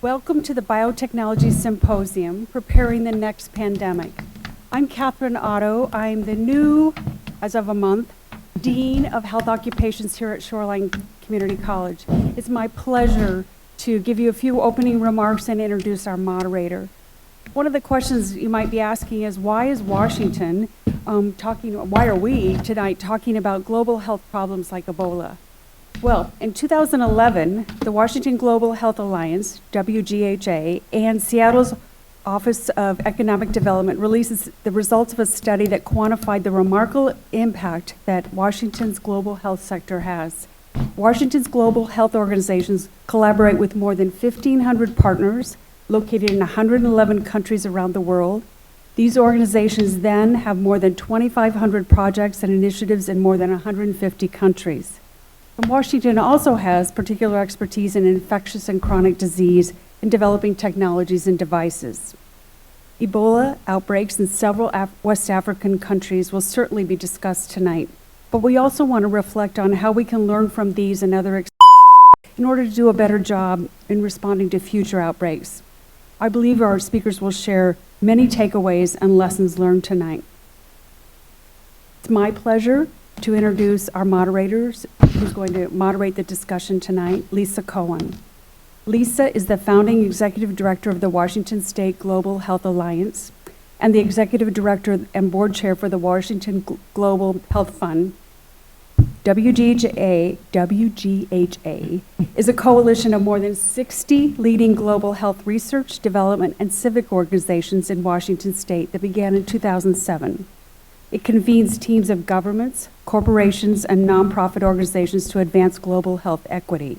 Welcome to the Biotechnology Symposium, Preparing the Next Pandemic. I'm Kathleen. I'm the new, as of a month, Dean of Health Occupations here at Shoreline Community College. It's my pleasure to give you a few opening remarks and introduce our moderator. One of the questions you might be asking is, why is Washington why are we tonight talking about global health problems like Ebola? Well, in 2011, the Washington Global Health Alliance, WGHA, and Seattle's Office of Economic Development releases the results of a study that quantified the remarkable impact that Washington's global health sector has. Washington's global health organizations collaborate with more than 1,500 partners located in 111 countries around the world. These organizations then have more than 2,500 projects and initiatives in more than 150 countries. And Washington also has particular expertise in infectious and chronic disease and developing technologies and devices. Ebola outbreaks in several West African countries will certainly be discussed tonight, but we also want to reflect on how we can learn from these and other in order to do a better job in responding to future outbreaks. I believe our speakers will share many takeaways and lessons learned tonight. It's my pleasure to introduce our moderators, who's going to moderate the discussion tonight, Lisa Cohen. Lisa is the founding executive director of the Washington State Global Health Alliance and the executive director and board chair for the Washington Global Health Fund. WGHA is a coalition of more than 60 leading global health research, development, and civic organizations in Washington State that began in 2007. It convenes teams of governments, corporations, and nonprofit organizations to advance global health equity.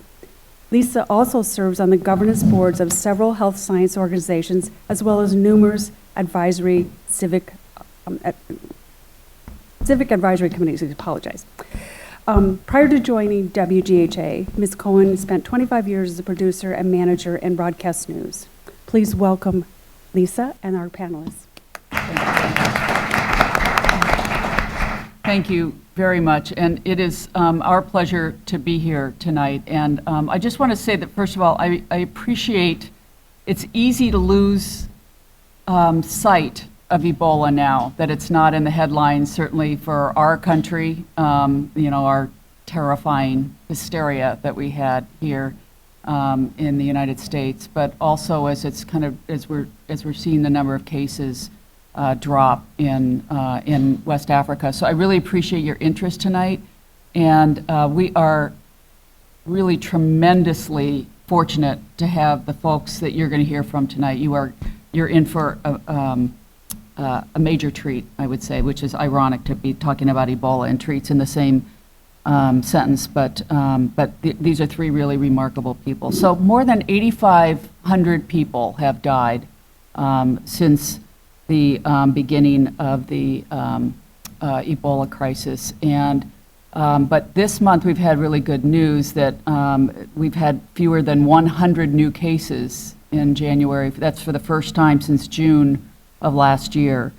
Lisa also serves on the governance boards of several health science organizations, as well as numerous advisory civic advisory committees. Prior to joining WGHA, Ms. Cohen spent 25 years as a producer and manager in broadcast news. Please welcome Lisa and our panelists. Thank you very much, and it is our pleasure to be here tonight. And I just want to say that, first of all, I appreciate it's easy to lose sight of Ebola now, that it's not in the headlines, certainly for our country, our terrifying hysteria that we had here in the United States, but also as it's as we're seeing the number of cases drop in West Africa. So I really appreciate your interest tonight, and we are really tremendously fortunate to have the folks that you're going to hear from tonight. You're in for a major treat, I would say, which is ironic to be talking about Ebola and treats in the same sentence, but these are three really remarkable people. So more than 8,500 people have died since the beginning of the Ebola crisis. But this month we've had really good news that we've had fewer than 100 new cases in January. That's for the first time since June of last year.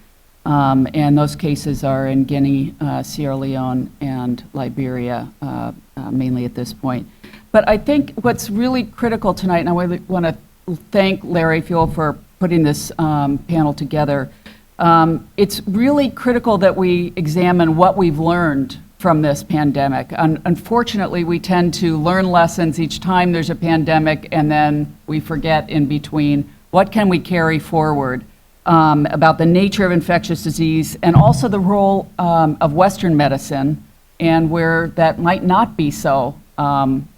And those cases are in Guinea, Sierra Leone, and Liberia, mainly at this point. But I think what's really critical tonight, and I want to thank Larry Fuel for putting this panel together. It's really critical that we examine what we've learned from this pandemic. Unfortunately, we tend to learn lessons each time there's a pandemic, and then we forget in between. What can we carry forward about the nature of infectious disease, and also the role of Western medicine, and where that might not be so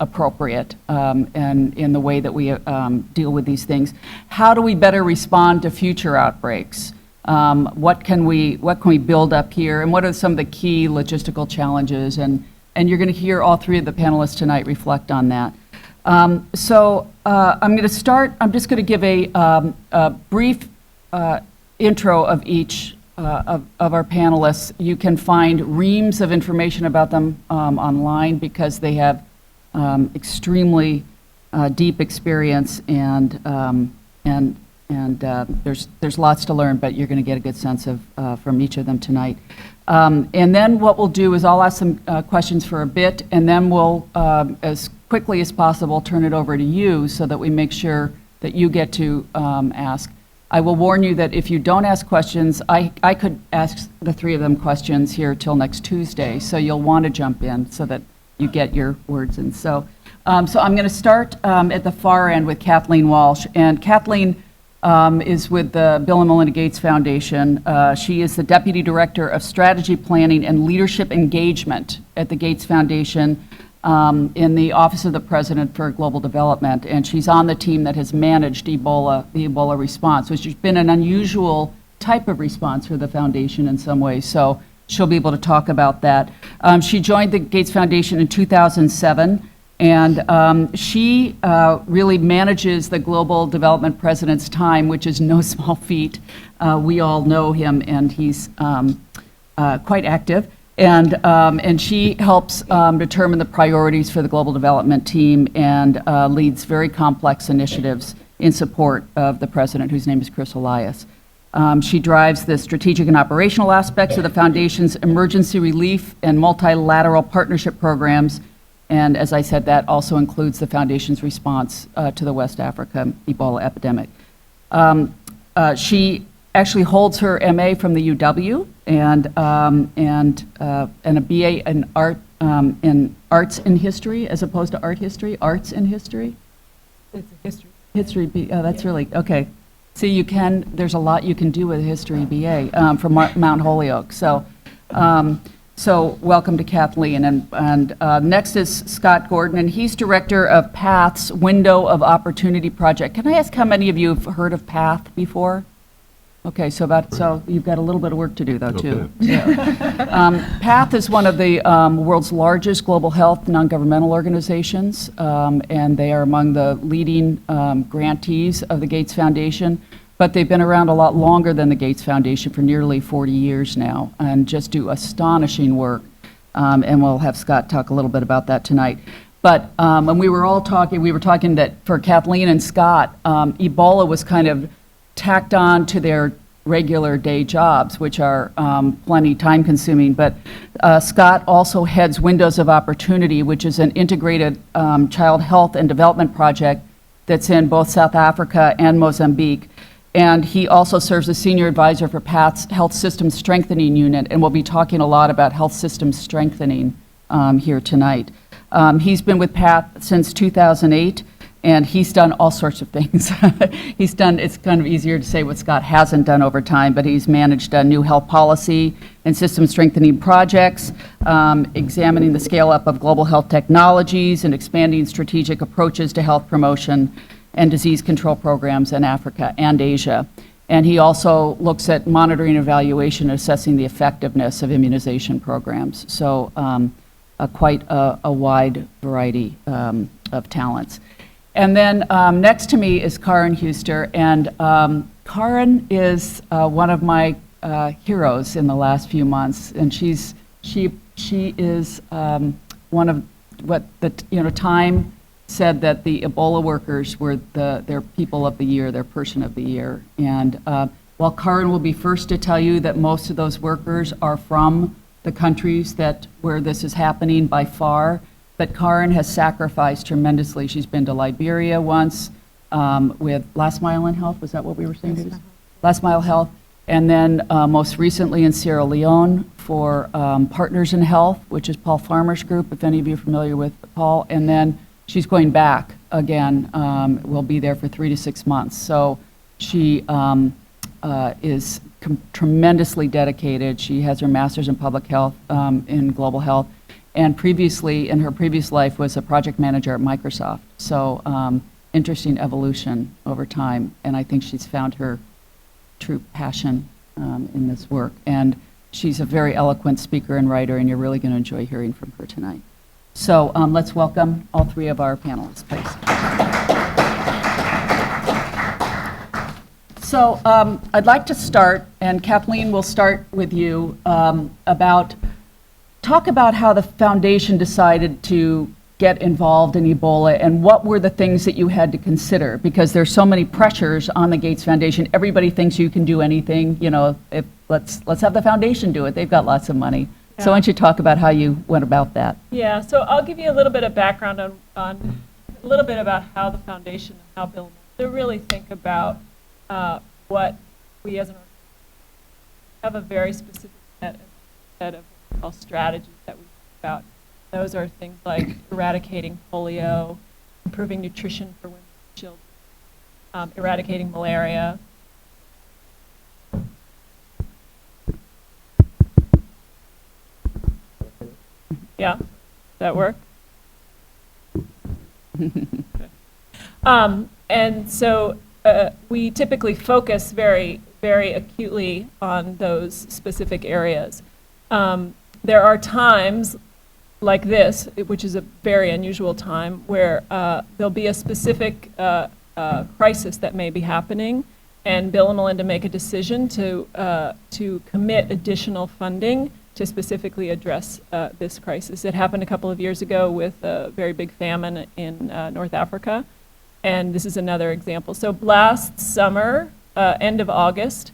appropriate and in the way that we deal with these things. How do we better respond to future outbreaks? What can we build up here, and what are some of the key logistical challenges? And you're going to hear all three of the panelists tonight reflect on that. I'm going to start. I'm just going to give a brief intro of each of our panelists. You can find reams of information about them online, because they have extremely deep experience, and there's lots to learn, but you're going to get a good sense of from each of them tonight. And then what we'll do is I'll ask some questions for a bit, and then we'll, as quickly as possible, turn it over to you so that we make sure that you get to ask. I will warn you that if you don't ask questions, I could ask the three of them questions here till next Tuesday, so you'll want to jump in so that you get your words in. So I'm going to start at the far end with Kathleen Walsh. And Kathleen is with the Bill and Melinda Gates Foundation. She is the Deputy Director of Strategy Planning and Leadership Engagement at the Gates Foundation in the Office of the President for Global Development. And she's on the team that has managed Ebola, the Ebola response, which has been an unusual type of response for the foundation in some ways. So she'll be able to talk about that. She joined the Gates Foundation in 2007. And she really manages the Global Development President's time, which is no small feat. We all know him, and he's quite active. And she helps determine the priorities for the Global Development team and leads very complex initiatives in support of the President, whose name is Chris Elias. She drives the strategic and operational aspects of the Foundation's emergency relief and multilateral partnership programs. And as I said, that also includes the Foundation's response to the West Africa Ebola epidemic. She actually holds her MA from the UW and a BA in arts in history as opposed to art history. Arts in history. It's a history. History. Oh, that's really okay. See, there's a lot you can do with a history BA from Mount Holyoke. So welcome to Kathleen. And next is Scott Gordon, and he's director of PATH's Window of Opportunity Project. Can I ask how many of you have heard of PATH before? Okay, so you've got a little bit of work to do, though, too. Okay. Yeah. PATH is one of the world's largest global health non-governmental organizations, and they are among the leading grantees of the Gates Foundation. But they've been around a lot longer than the Gates Foundation for nearly 40 years now and just do astonishing work. And we'll have Scott talk a little bit about that tonight. But when we were talking that for Kathleen and Scott, Ebola was kind of tacked on to their regular day jobs, which are plenty time consuming. But Scott also heads Windows of Opportunity, which is an integrated child health and development project that's in both South Africa and Mozambique. And he also serves as senior advisor for PATH's Health Systems Strengthening Unit, and we'll be talking a lot about health systems strengthening here tonight. He's been with PATH since 2008, and he's done all sorts of things. It's kind of easier to say what Scott hasn't done over time, but he's managed new health policy and system strengthening projects, examining the scale up of global health technologies and expanding strategic approaches to health promotion and disease control programs in Africa and Asia. And he also looks at monitoring, evaluation, and assessing the effectiveness of immunization programs. So quite a wide variety of talents. And then next to me is Karin Huster, and Karin is one of my heroes in the last few months, and she is one of what Time said that the Ebola workers were their people of the year, their person of the year. And while Karin will be first to tell you that most of those workers are from the countries where this is happening by far, but Karin has sacrificed tremendously. She's been to Liberia once with Last Mile in Health. Was that what we were saying? Last Mile Health. And then most recently in Sierra Leone for Partners in Health, which is Paul Farmer's group, if any of you are familiar with Paul. And then she's going back again, will be there for 3 to 6 months. So she is tremendously dedicated. She has her master's in public health, in global health, and previously, in her previous life, was a project manager at Microsoft. So interesting evolution over time, and I think she's found her true passion in this work. And she's a very eloquent speaker and writer, and you're really going to enjoy hearing from her tonight. So let's welcome all three of our panelists, please. So I'd like to start, and Kathleen, we'll start with you, talk about how the foundation decided to get involved in Ebola, and what were the things that you had to consider? Because there's so many pressures on the Gates Foundation. Everybody thinks you can do anything. Let's have the foundation do it. They've got lots of money. Yeah. So why don't you talk about how you went about that? Yeah, so I'll give you a little bit of background on a little bit about how the foundation and how Bill to really think about what we as an organization have a very specific set of what we call strategies that we think about. Those are things like eradicating polio, improving nutrition for women and children, eradicating malaria. Yeah, does that work? And so we typically focus very, very acutely on those specific areas. There are times like this, which is a very unusual time, where there'll be a specific crisis that may be happening, and Bill and Melinda make a decision to commit additional funding to specifically address this crisis. It happened a couple of years ago with a very big famine in North Africa, and this is another example. So last summer, end of August,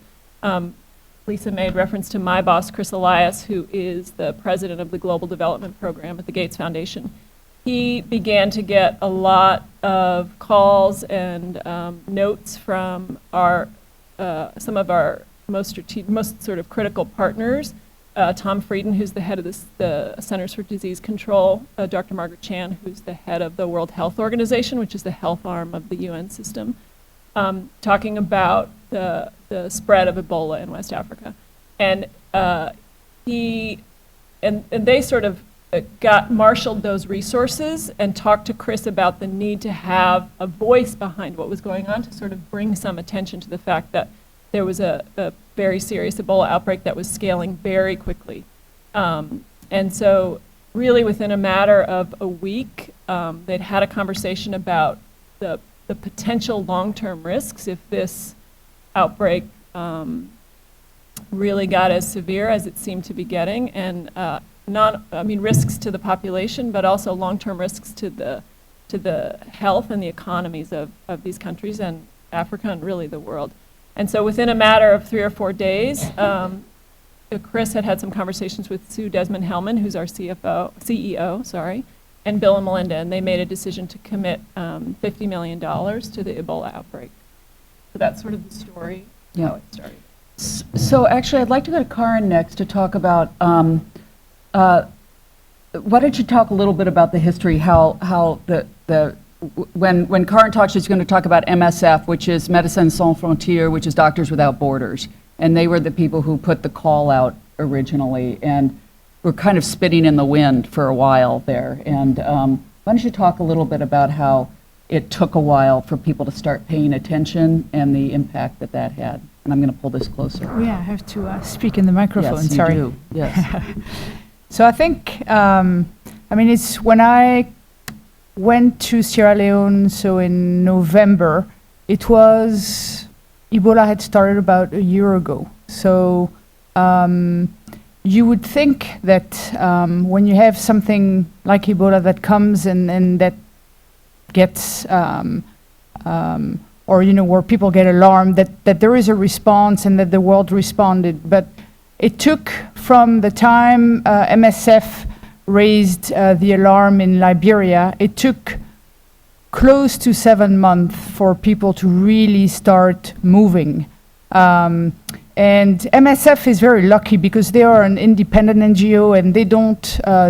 Lisa made reference to my boss, Chris Elias, who is the president of the Global Development Program at the Gates Foundation. He began to get a lot of calls and notes from some of our most sort of critical partners. Tom Frieden, who's the head of the Centers for Disease Control, Dr. Margaret Chan, who's the head of the World Health Organization, which is the health arm of the UN system, talking about the spread of Ebola in West Africa. And they sort of marshaled those resources and talked to Chris about the need to have a voice behind what was going on to sort of bring some attention to the fact that there was a very serious Ebola outbreak that was scaling very quickly. And so really within a matter of a week, they'd had a conversation about the potential long-term risks if this outbreak really got as severe as it seemed to be getting, and risks to the population, but also long-term risks to the health and the economies of these countries and Africa and really the world. And so within a matter of 3 or 4 days, Chris had some conversations with Sue Desmond-Hellman, who's our CEO, and Bill and Melinda, and they made a decision to commit $50 million to the Ebola outbreak. So that's sort of the story, how it started. So actually, I'd like to go to Karin next to talk about, why don't you talk a little bit about the history, how when Karin talks, she's going to talk about MSF, which is Médecins Sans Frontières, which is Doctors Without Borders. And they were the people who put the call out originally and were kind of spitting in the wind for a while there. And why don't you talk a little bit about how it took a while for people to start paying attention and the impact that that had. And I'm going to pull this closer. Oh, yeah, I have to speak in the microphone, yes, sorry. You do. Yes. So I think, it's when I went to Sierra Leone, so in November, Ebola had started about a year ago. So you would think that when you have something like Ebola that comes and that gets, where people get alarmed, that there is a response and that the world responded. But it took from the time MSF raised the alarm in Liberia, it took close to 7 months for people to really start moving. And MSF is very lucky because they are an independent NGO and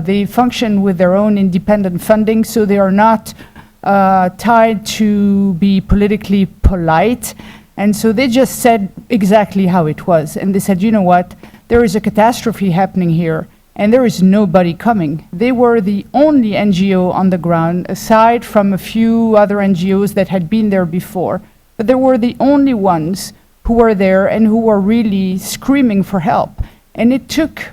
they function with their own independent funding, so they are not tied to be politically polite. And so they just said exactly how it was. And they said, you know what, there is a catastrophe happening here and there is nobody coming. They were the only NGO on the ground, aside from a few other NGOs that had been there before. But they were the only ones who were there and who were really screaming for help. And it took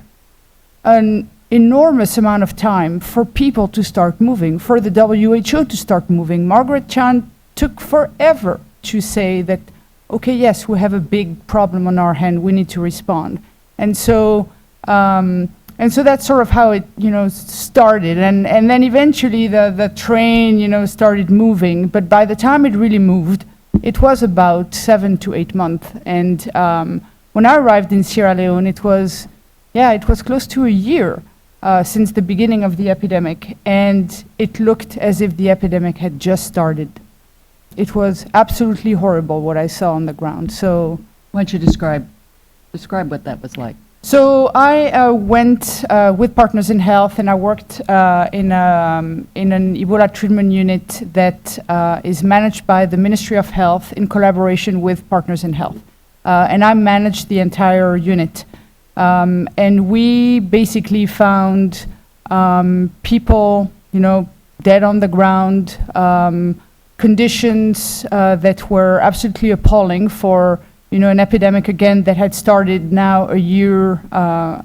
an enormous amount of time for people to start moving, for the WHO to start moving. Margaret Chan took forever to say that, okay, yes, we have a big problem on our hand, we need to respond. And so that's sort of how it, started. And then eventually the train, started moving. But by the time it really moved, it was about 7 to 8 months. And when I arrived in Sierra Leone, it was close to a year since the beginning of the epidemic. And it looked as if the epidemic had just started. it was absolutely horrible what I saw on the ground. So Why don't you describe what that was like? So I went with Partners in Health, and I worked in an Ebola treatment unit that is managed by the Ministry of Health in collaboration with Partners in Health. And I managed the entire unit. And we basically found people, dead on the ground, conditions that were absolutely appalling for an epidemic, again, that had started now a year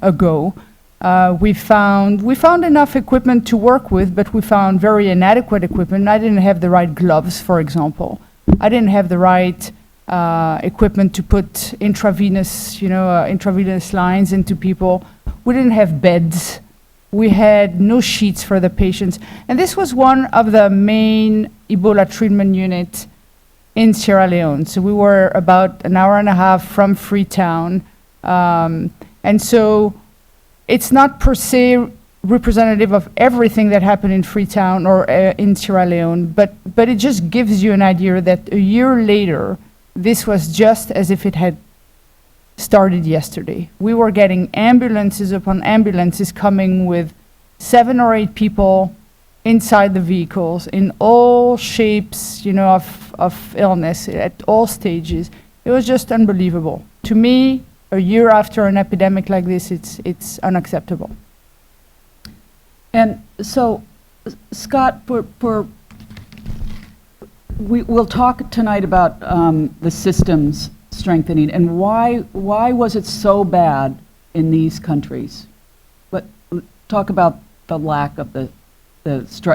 ago. We found enough equipment to work with, but we found very inadequate equipment. I didn't have the right gloves, for example. I didn't have the right equipment to put intravenous lines into people. We didn't have beds. We had no sheets for the patients. And this was one of the main Ebola treatment units in Sierra Leone. So we were about an hour and a half from Freetown. And so it's not per se representative of everything that happened in Freetown or in Sierra Leone, but it just gives you an idea that a year later, this was just as if it had started yesterday. We were getting ambulances upon ambulances coming with 7 or 8 people inside the vehicles in all shapes, of illness at all stages. It was just unbelievable. To me, a year after an epidemic like this, it's unacceptable. And so, Scott, we'll talk tonight about the systems strengthening and why was it so bad in these countries? But talk about the lack of the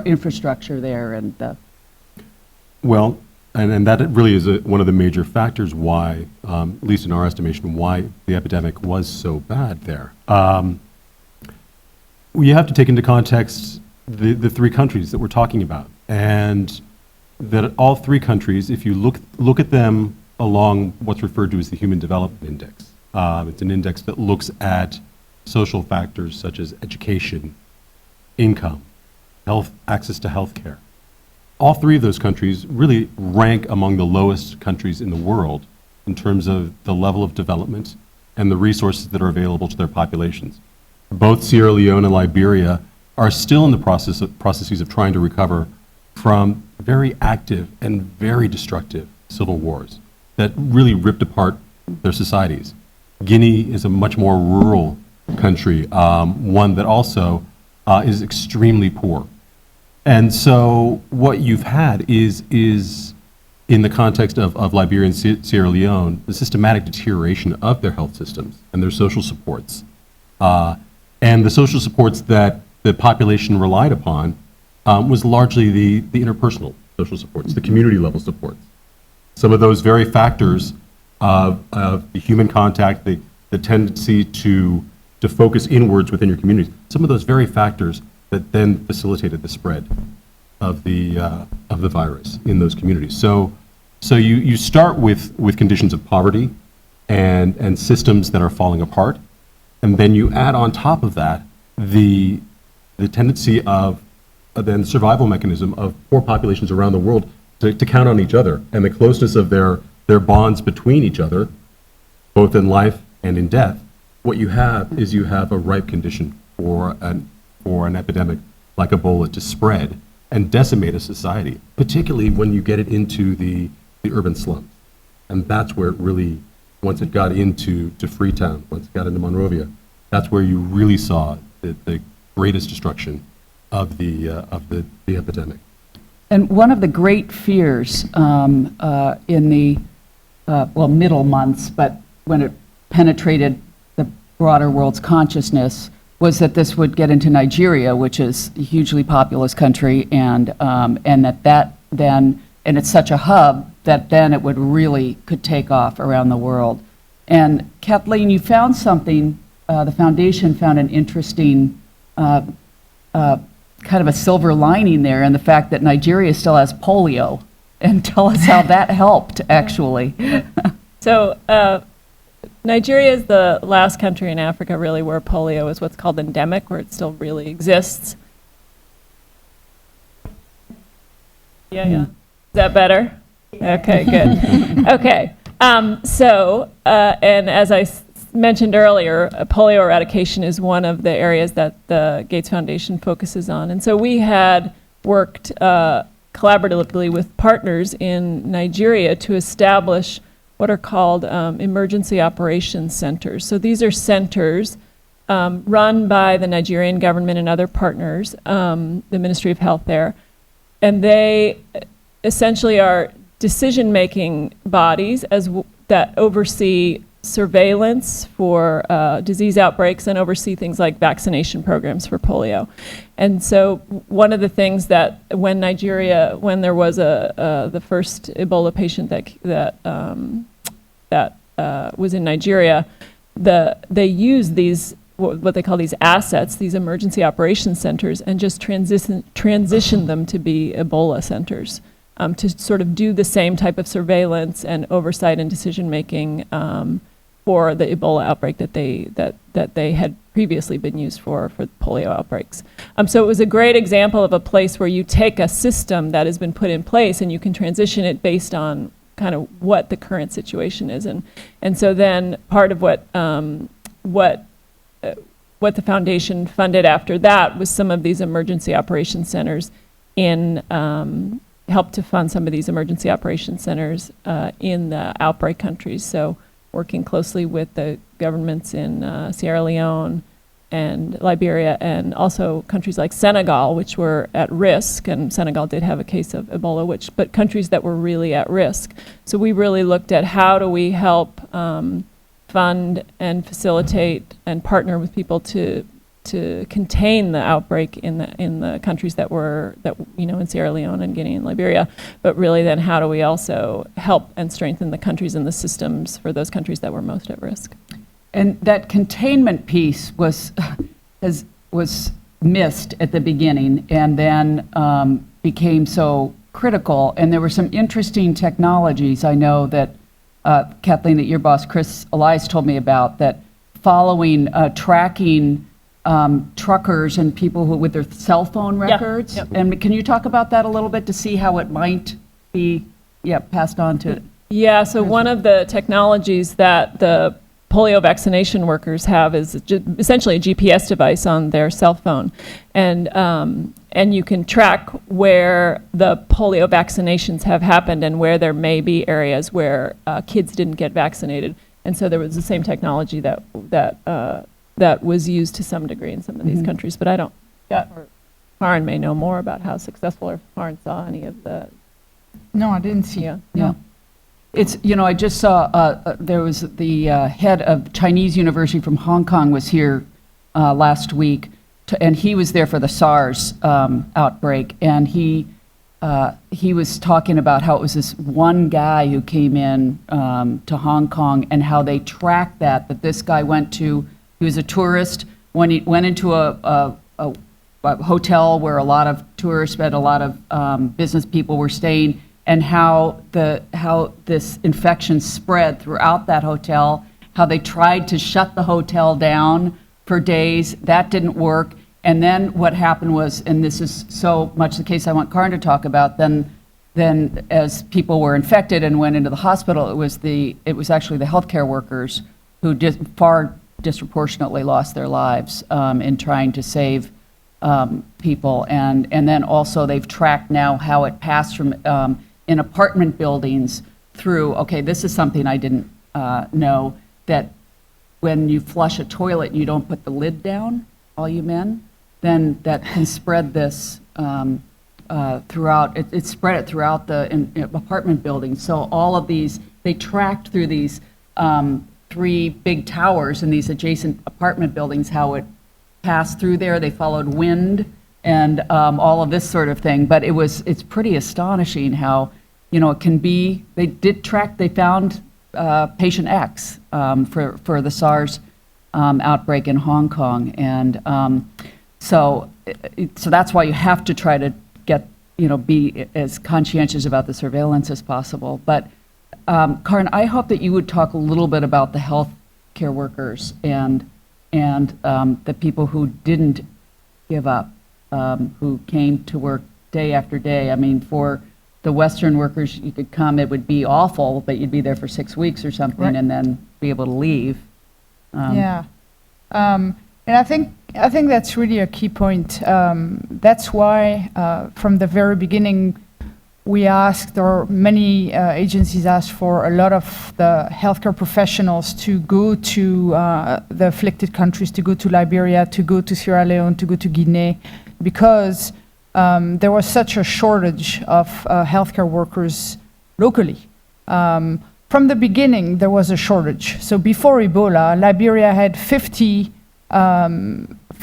infrastructure there and the. Well, and that really is one of the major factors why, at least in our estimation, why the epidemic was so bad there. We have to take into context the 3 countries that we're talking about, and that all 3 countries, if you look at them along what's referred to as the Human Development Index, it's an index that looks at social factors such as education, income, health, access to health care. All 3 of those countries really rank among the lowest countries in the world in terms of the level of development and the resources that are available to their populations. Both Sierra Leone and Liberia are still in the processes of trying to recover from very active and very destructive civil wars that really ripped apart their societies. Guinea is a much more rural country, one that also is extremely poor. And so what you've had is in the context of Liberia and Sierra Leone, the systematic deterioration of their health systems and their social supports. And the social supports that the population relied upon was largely the interpersonal social supports, the community level supports. Some of those very factors of the human contact, the tendency to focus inwards within your communities, some of those very factors that then facilitated the spread of the virus in those communities. So you start with conditions of poverty and systems that are falling apart, and then you add on top of that the tendency of then survival mechanism of poor populations around the world to count on each other, and the closeness of their bonds between each other, both in life and in death. What you have is a ripe condition for an epidemic like Ebola to spread and decimate a society, particularly when you get it into the urban slums. And that's where it really, once it got into Freetown, once it got into Monrovia, that's where you really saw the greatest destruction of the epidemic. And one of the great fears in the middle months, but when it penetrated the broader world's consciousness, was that this would get into Nigeria, which is a hugely populous country, and that then, and it's such a hub that then it could take off around the world. And Kathleen, you found something. The foundation found an interesting kind of a silver lining there, and the fact that Nigeria still has polio. And tell us how that helped, actually. So Nigeria is the last country in Africa, really, where polio is what's called endemic, where it still really exists. Yeah. Is that better? Okay, good. Okay. And as I mentioned earlier, polio eradication is one of the areas that the Gates Foundation focuses on. And so we had worked collaboratively with partners in Nigeria to establish what are called emergency operations centers. So these are centers run by the Nigerian government and other partners, the Ministry of Health there. And they essentially are decision-making bodies that oversee surveillance for disease outbreaks and oversee things like vaccination programs for polio. And so one of the things that when there was the first Ebola patient that was in Nigeria, they used these what they call these assets, these emergency operations centers, and just transition them to be Ebola centers. To sort of do the same type of surveillance and oversight and decision making for the Ebola outbreak that they had previously been used for polio outbreaks. So it was a great example of a place where you take a system that has been put in place and you can transition it based on kind of what the current situation is, and so then part of what the foundation funded after that was some of these emergency operations centers helped to fund some of these emergency operations centers in the outbreak countries. So working closely with the governments in Sierra Leone and Liberia, and also countries like Senegal, which were at risk, and Senegal did have a case of Ebola, but countries that were really at risk. So we really looked at how do we help fund and facilitate and partner with people to contain the outbreak in the countries that in Sierra Leone and Guinea and Liberia, but really then how do we also help and strengthen the countries and the systems for those countries that were most at risk. And that containment piece was missed at the beginning and then became so critical. And there were some interesting technologies I know that Kathleen, that your boss Chris Elias told me about, that following tracking truckers and people with their cell phone records. Yep. And can you talk about that a little bit to see how it might be passed on to? Yeah, so one of the technologies that the polio vaccination workers have is essentially a GPS device on their cell phone. And you can track where the polio vaccinations have happened and where there may be areas where kids didn't get vaccinated. And so there was the same technology that was used to some degree in some of these countries, but I don't. Karin may know more about how successful, or if Karin saw any of the. No, I didn't see. Yeah. It's, I just saw there was the head of Chinese University from Hong Kong was here last week, and he was there for the SARS outbreak, and he was talking about how it was this one guy who came in to Hong Kong and how they tracked that this guy he was a tourist, when he went into a hotel where a lot of tourists and a lot of business people were staying, and how this infection spread throughout that hotel, how they tried to shut the hotel down for days. That didn't work. And then what happened was, and this is so much the case I want Karin to talk about, then as people were infected and went into the hospital, it was actually the healthcare workers who far disproportionately lost their lives in trying to save people. And then also they've tracked now how it passed from in apartment buildings through, okay, this is something I didn't know, that when you flush a toilet and you don't put the lid down, all you men, then that can spread this throughout, it spread it throughout the apartment buildings. So all of these, they tracked through these 3 big towers in these adjacent apartment buildings, how it passed through there. They followed wind and all of this sort of thing. But it's pretty astonishing how, it can be, they found patient X for the SARS outbreak in Hong Kong. And so that's why you have to try to get, be as conscientious about the surveillance as possible. But Karin, I hope that you would talk a little bit about the health care workers and the people who didn't give up, who came to work day after day. I mean, for the Western workers, you could come, it would be awful, but you'd be there for 6 weeks or something Right. and then be able to leave. Yeah. And I think that's really a key point. That's why from the very beginning we asked, or many agencies asked, for a lot of the healthcare professionals to go to the afflicted countries, to go to Liberia, to go to Sierra Leone, to go to Guinea, because there was such a shortage of healthcare workers locally. From the beginning, there was a shortage. So before Ebola, Liberia had 50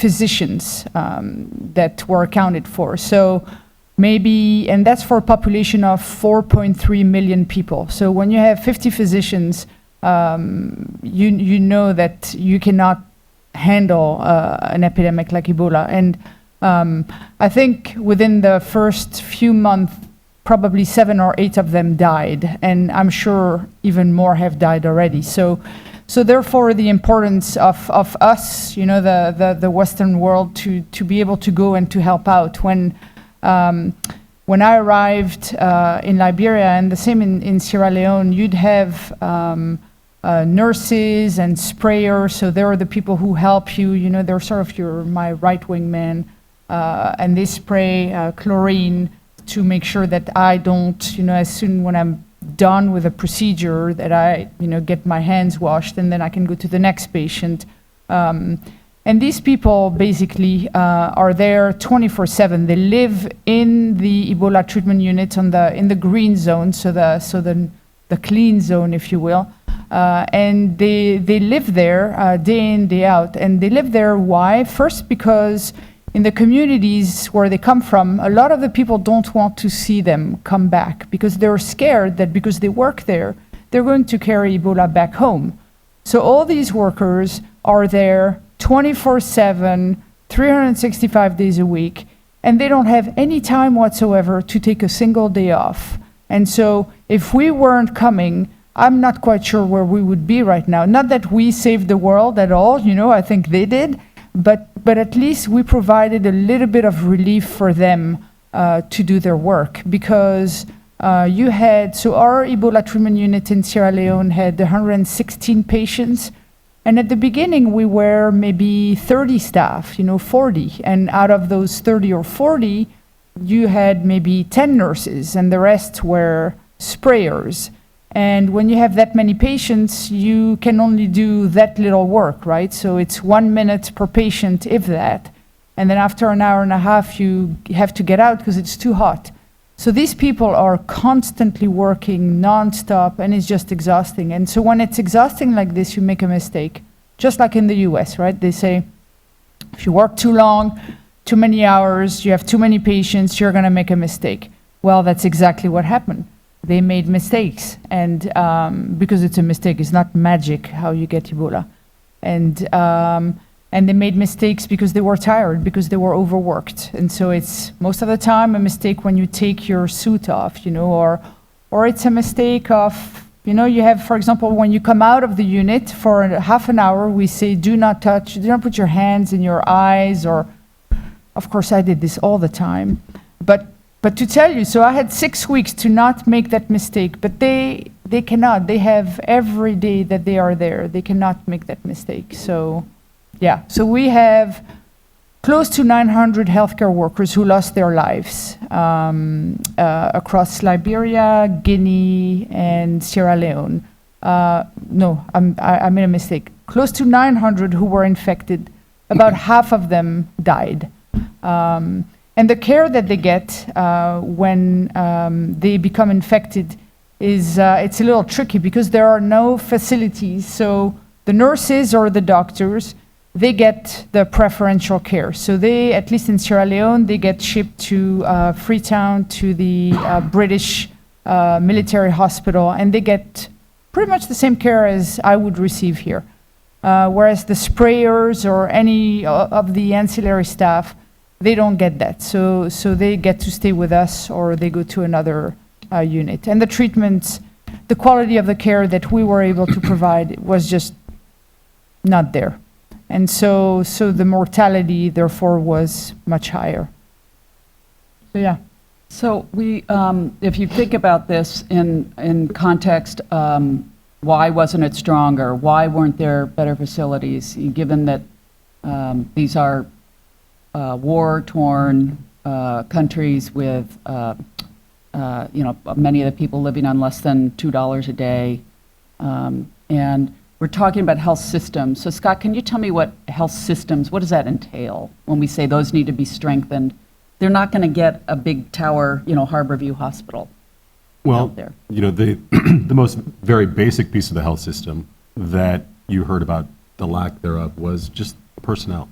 physicians that were accounted for. So maybe, and that's for a population of 4.3 million people. So when you have 50 physicians, you know that you cannot handle an epidemic like Ebola. And I think within the first few months, probably 7 or 8 of them died, and I'm sure even more have died already. So therefore, the importance of us, you know, the Western world, to be able to go and to help out. When I arrived in Liberia, and the same in Sierra Leone, you'd have nurses and sprayers. So they are the people who help you. You know, they're sort of my right wing man, and they spray chlorine to make sure that I don't, you know, as soon when I'm done with a procedure, that I, you know, get my hands washed and then I can go to the next patient. And these people basically are there 24/7. They live in the Ebola treatment unit in the green zone, so the clean zone, if you will. And they live there day in, day out. And they live there, why? First, because in the communities where they come from, a lot of the people don't want to see them come back because they're scared that because they work there, they're going to carry Ebola back home. So all these workers are there 24/7, 365 days a week, and they don't have any time whatsoever to take a single day off. And so if we weren't coming, I'm not quite sure where we would be right now. Not that we saved the world at all, you know, I think they did, but at least we provided a little bit of relief for them to do their work, because so our Ebola treatment unit in Sierra Leone had 116 patients, and at the beginning we were maybe 30 staff, you know, 40, and out of those 30 or 40, you had maybe 10 nurses, and the rest were sprayers. And when you have that many patients, you can only do that little work, right? So it's 1 minute per patient, if that. And then after an hour and a half, you have to get out because it's too hot. So these people are constantly working nonstop, and it's just exhausting. And so when it's exhausting like this, you make a mistake. Just like in the US, right? They say, if you work too long, too many hours, you have too many patients, you're going to make a mistake. Well, that's exactly what happened. They made mistakes, and because it's a mistake, it's not magic how you get Ebola. And they made mistakes because they were tired, because they were overworked. And so it's most of the time a mistake when you take your suit off, you know, or it's a mistake of, you know, you have, for example, when you come out of the unit for half an hour, we say, do not touch, do not put your hands in your eyes, or, of course, I did this all the time. But to tell you, so I had 6 weeks to not make that mistake, but they cannot. They have every day that they are there, they cannot make that mistake. So, yeah. So we have close to 900 healthcare workers who lost their lives across Liberia, Guinea, and Sierra Leone. No, I made a mistake. Close to 900 who were infected. About half of them died. And the care that they get when they become infected is it's a little tricky because there are no facilities. So the nurses or the doctors, they get the preferential care. So they, at least in Sierra Leone, they get shipped to Freetown, to the British military hospital, and they get pretty much the same care as I would receive here. Whereas the sprayers or any of the ancillary staff, they don't get that. So they get to stay with us, or they go to another unit. And the treatment, the quality of the care that we were able to provide was just not there. And so the mortality, therefore, was much higher. So yeah. So if you think about this in context, why wasn't it stronger? Why weren't there better facilities? Given that these are war-torn countries with, many of the people living on less than $2 a day, and we're talking about health systems. So Scott, can you tell me what health systems, what does that entail when we say those need to be strengthened? They're not going to get a big tower, Harborview Hospital out there. The most very basic piece of the health system that you heard about the lack thereof was just personnel.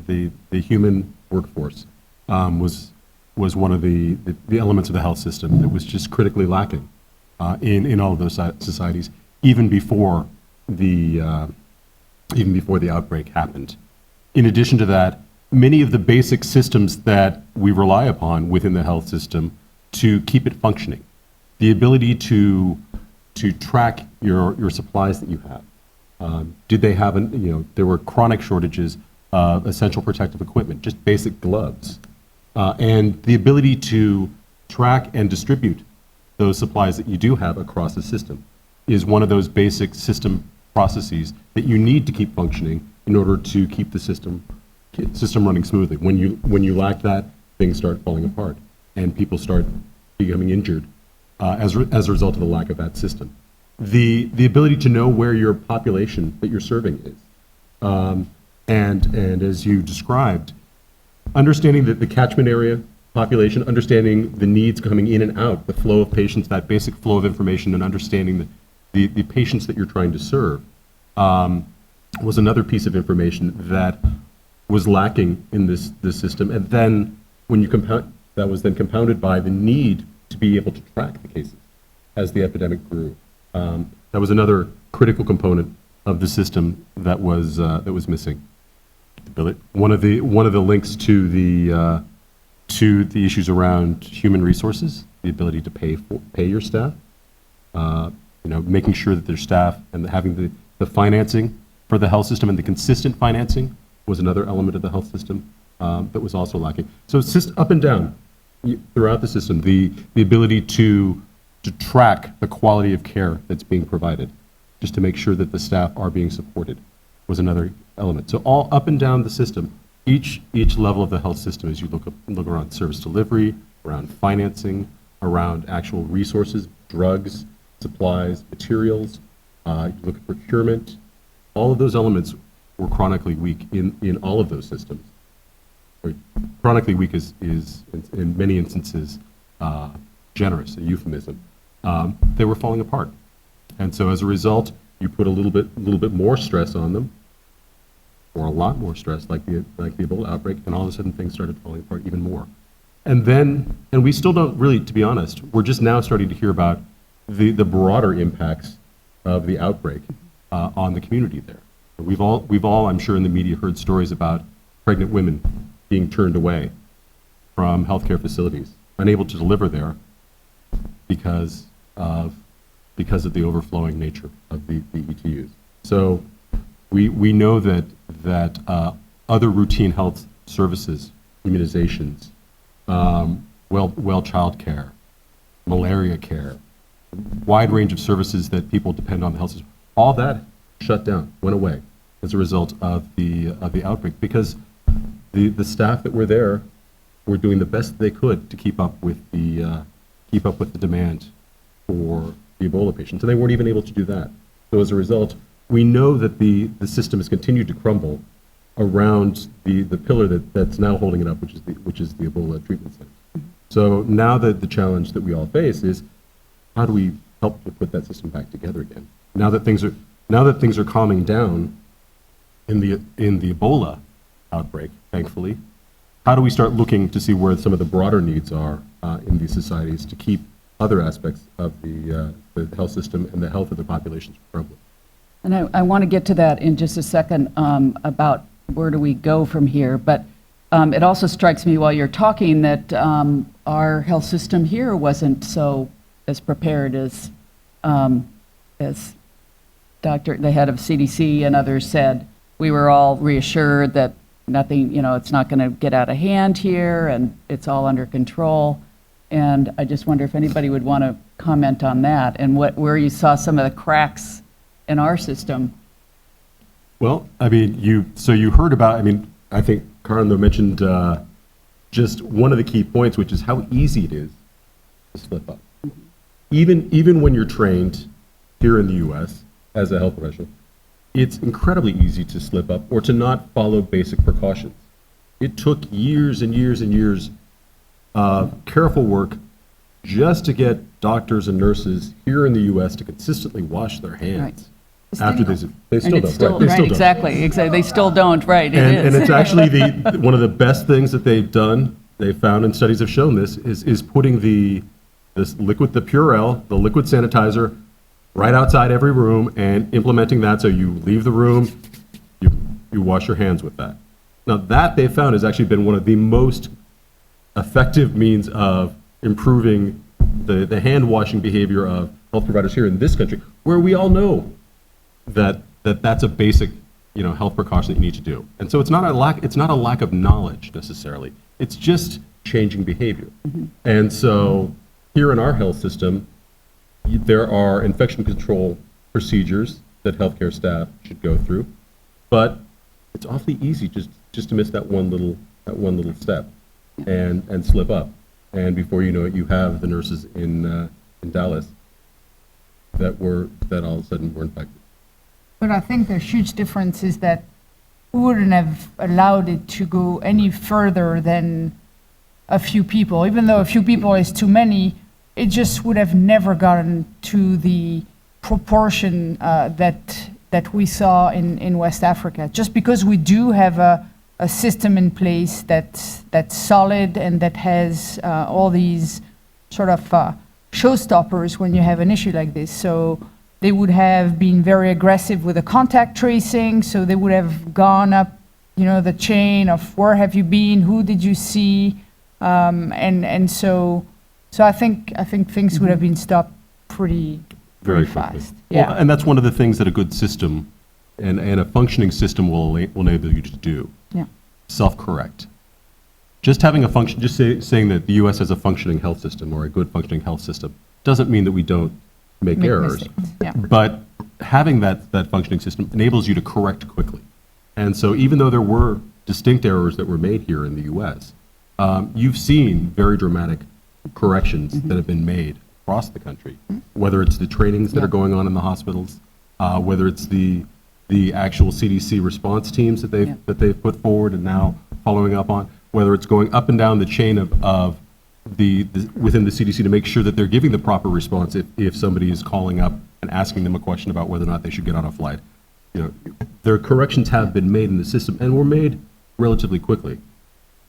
The human workforce was one of the elements of the health system that was just critically lacking in all of those societies, even before the outbreak happened. In addition to that, many of the basic systems that we rely upon within the health system to keep it functioning, the ability to track your supplies that you have. Did they have, there were chronic shortages of essential protective equipment, just basic gloves. And the ability to track and distribute those supplies that you do have across the system is one of those basic system processes that you need to keep functioning in order to keep the system running smoothly. When you lack that, things start falling apart, and people start becoming injured as a result of the lack of that system. The ability to know where your population that you're serving is, and as you described, understanding the catchment area population, understanding the needs coming in and out, the flow of patients, that basic flow of information, and understanding the patients that you're trying to serve was another piece of information that was lacking in this system. And then when you that was then compounded by the need to be able to track the cases as the epidemic grew. That was another critical component of the system that was missing. One of the links to the issues around human resources, the ability to pay your staff, making sure that their staff and having the financing for the health system and the consistent financing was another element of the health system that was also lacking. So it's just up and down throughout the system, the ability to track the quality of care that's being provided, just to make sure that the staff are being supported, was another element. So all up and down the system, each level of the health system, as you look around service delivery, around financing, around actual resources, drugs, supplies, materials, you look at procurement, all of those elements were chronically weak in all of those systems. Chronically weak is in many instances generous, a euphemism. They were falling apart. And so as a result, you put a little bit more stress on them, or a lot more stress, like the Ebola outbreak, and all of a sudden things started falling apart even more. And we still don't really, to be honest, we're just now starting to hear about the broader impacts of the outbreak on the community there. We've all, I'm sure, in the media heard stories about pregnant women being turned away from healthcare facilities, unable to deliver there because of the overflowing nature of the ETUs. So we know that other routine health services, immunizations, well child care, malaria care, wide range of services that people depend on the health system, all that shut down, went away as a result of the outbreak, because the staff that were there were doing the best they could to keep up with the demand for the Ebola patients, and they weren't even able to do that. So as a result, we know that the system has continued to crumble around the pillar that's now holding it up, which is the Ebola treatment center. So now the challenge that we all face is, how do we help to put that system back together again? Now that things are calming down in the Ebola outbreak, thankfully, how do we start looking to see where some of the broader needs are in these societies to keep other aspects of the health system and the health of the populations from crumbling? And I want to get to that in just a second about where do we go from here. But it also strikes me while you're talking that our health system here wasn't so as prepared as the head of CDC and others said. We were all reassured that nothing, it's not going to get out of hand here and it's all under control. And I just wonder if anybody would want to comment on that and where you saw some of the cracks in our system. Well, I mean, you heard about, I mean, I think Karin though mentioned just one of the key points, which is how easy it is to slip up. Even when you're trained here in the US as a health professional, it's incredibly easy to slip up or to not follow basic precautions. It took years and years and years of careful work just to get doctors and nurses here in the US to consistently wash their hands. After they still And don't. it's still, They right, still don't. exactly, they still don't, right, it is. And it's actually one of the best things that they've done, they found, and studies have shown this, is putting this liquid, the Purell, the liquid sanitizer, right outside every room and implementing that so you leave the room, you wash your hands with that. Now that they've found has actually been one of the most effective means of improving the hand washing behavior of health providers here in this country, where we all know that's a basic, health precaution that you need to do. And so it's not a lack of knowledge necessarily. It's just changing behavior. And so here in our health system, there are infection control procedures that healthcare staff should go through, but it's awfully easy just to miss that one little step and slip up. And before you know it, you have the nurses in Dallas that all of a sudden were infected. But I think the huge difference is that we wouldn't have allowed it to go any further than a few people. Even though a few people is too many, it just would have never gotten to the proportion that we saw in West Africa. Just because we do have a system in place that's solid and that has all these sort of showstoppers when you have an issue like this. So they would have been very aggressive with the contact tracing, so they would have gone up, the chain of where have you been, who did you see, and so I think things would have been stopped pretty Very fast. quickly. Yeah. Well, and that's one of the things that a good system and a functioning system will enable you to do. Yeah. Self-correct. Just having a function, saying that the U.S. has a functioning health system or a good functioning health system doesn't mean that we don't make errors. Mistakes. Yeah. But having that functioning system enables you to correct quickly. And so even though there were distinct errors that were made here in the U.S., you've seen very dramatic corrections that have been made across the country, whether it's the trainings that are going on in the hospitals, whether it's the actual CDC response teams that they've put forward and now following up on, whether it's going up and down the chain of within the CDC to make sure that they're giving the proper response if somebody is calling up and asking them a question about whether or not they should get on a flight. Their corrections have been made in the system and were made relatively quickly.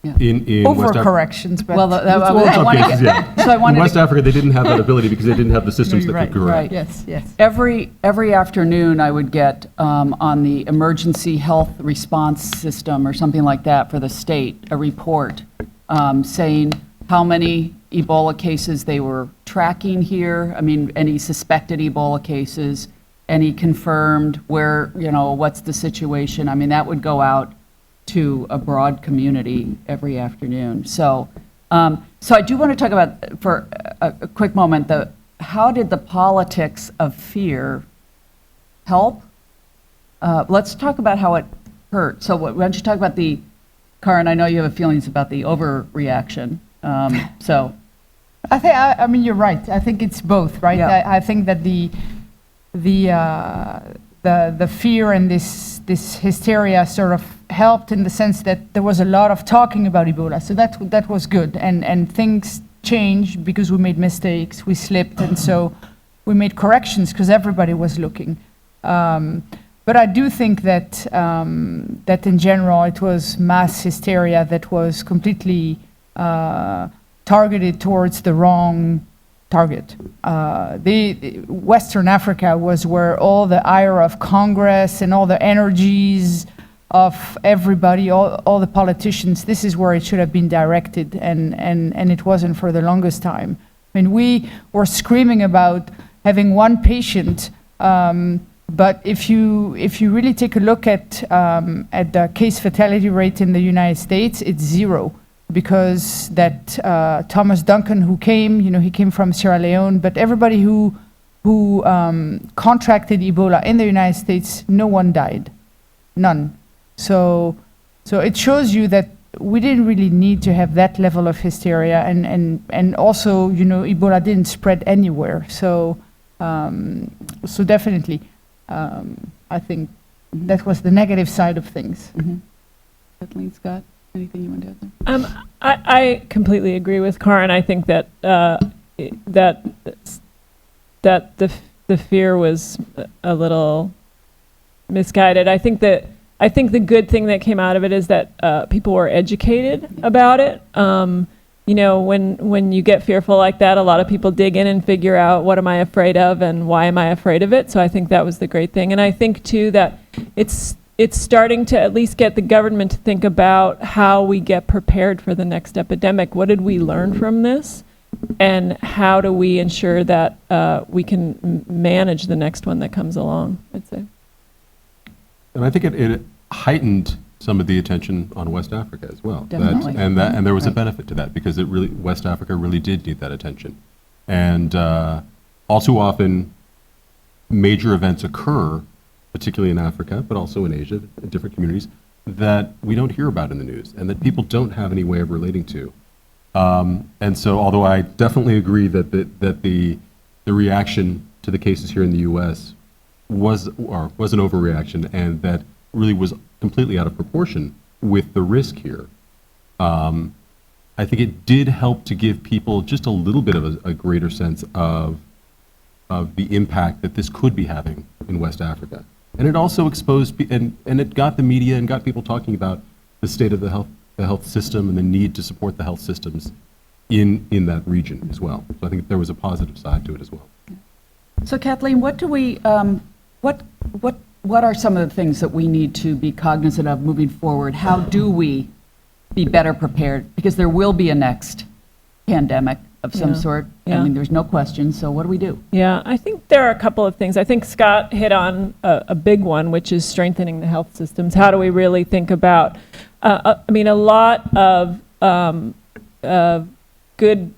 Yeah. In West Africa. Overcorrections, but Well, In some cases, yeah. So I wanted In West to- Africa, they didn't have that ability because they didn't have the systems you're that could right, correct. yes. Every afternoon, I would get on the emergency health response system or something like that for the state, a report saying how many Ebola cases they were tracking here. I mean, any suspected Ebola cases, any confirmed, where, what's the situation. I mean, that would go out to a broad community every afternoon. So I do want to talk about, for a quick moment, how did the politics of fear help? Let's talk about how it hurt. So why don't you talk about Karin, I know you have feelings about the overreaction. So. I mean, you're right. I think it's both, right? Yeah. I think that the fear and this hysteria sort of helped in the sense that there was a lot of talking about Ebola. So that was good. And things changed because we made mistakes, we slipped, and so we made corrections because everybody was looking. But I do think that in general it was mass hysteria that was completely targeted towards the wrong target. The Western Africa was where all the ire of Congress and all the energies of everybody, all the politicians, this is where it should have been directed, and it wasn't for the longest time. I mean, we were screaming about having one patient, but if you really take a look at the case fatality rate in the United States, it's 0. because that Thomas Duncan, who came, he came from Sierra Leone, but everybody who contracted Ebola in the United States, no one died, none. So it shows you that we didn't really need to have that level of hysteria, and also, Ebola didn't spread anywhere. So definitely, I think that was the negative side of things. Kathleen, Scott, anything you want to add there? I completely agree with Karin. I think that that the fear was a little misguided. I think the good thing that came out of it is that people were educated about it. When you get fearful like that, a lot of people dig in and figure out, what am I afraid of and why am I afraid of it? So I think that was the great thing. And I think too that it's starting to at least get the government to think about how we get prepared for the next epidemic. What did we learn from this? And how do we ensure that we can manage the next one that comes along, I'd say. And I think it heightened some of the attention on West Africa as well. Definitely. And there was a benefit to that, because West Africa really did need that attention. And all too often, major events occur, particularly in Africa, but also in Asia, in different communities, that we don't hear about in the news and that people don't have any way of relating to. And so, although I definitely agree that the reaction to the cases here in the U.S. was an overreaction, and that really was completely out of proportion with the risk here, I think it did help to give people just a little bit of a greater sense of the impact that this could be having in West Africa. And it also exposed, and it got the media and got people talking about the state of the health system and the need to support the health systems in that region as well. So I think there was a positive side to it as well. So Kathleen, what do we, what are some of the things that we need to be cognizant of moving forward? How do we be better prepared? Because there will be a next pandemic of some sort. I mean, there's no question. So what do we do? Yeah, I think there are a couple of things. I think Scott hit on a big one, which is strengthening the health systems. How do we really think about, a lot of good